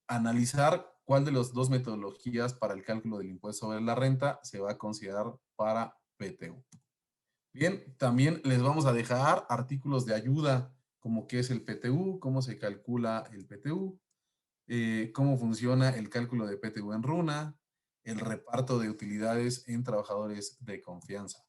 Analizar cuál de las dos metodologías para el cálculo del impuesto sobre la renta se va a considerar para PTU. Bien, también les vamos a dejar artículos de ayuda, como qué es el PTU, cómo se calcula el PTU, cómo funciona el cálculo de PTU en runa, el reparto de utilidades en trabajadores de confianza.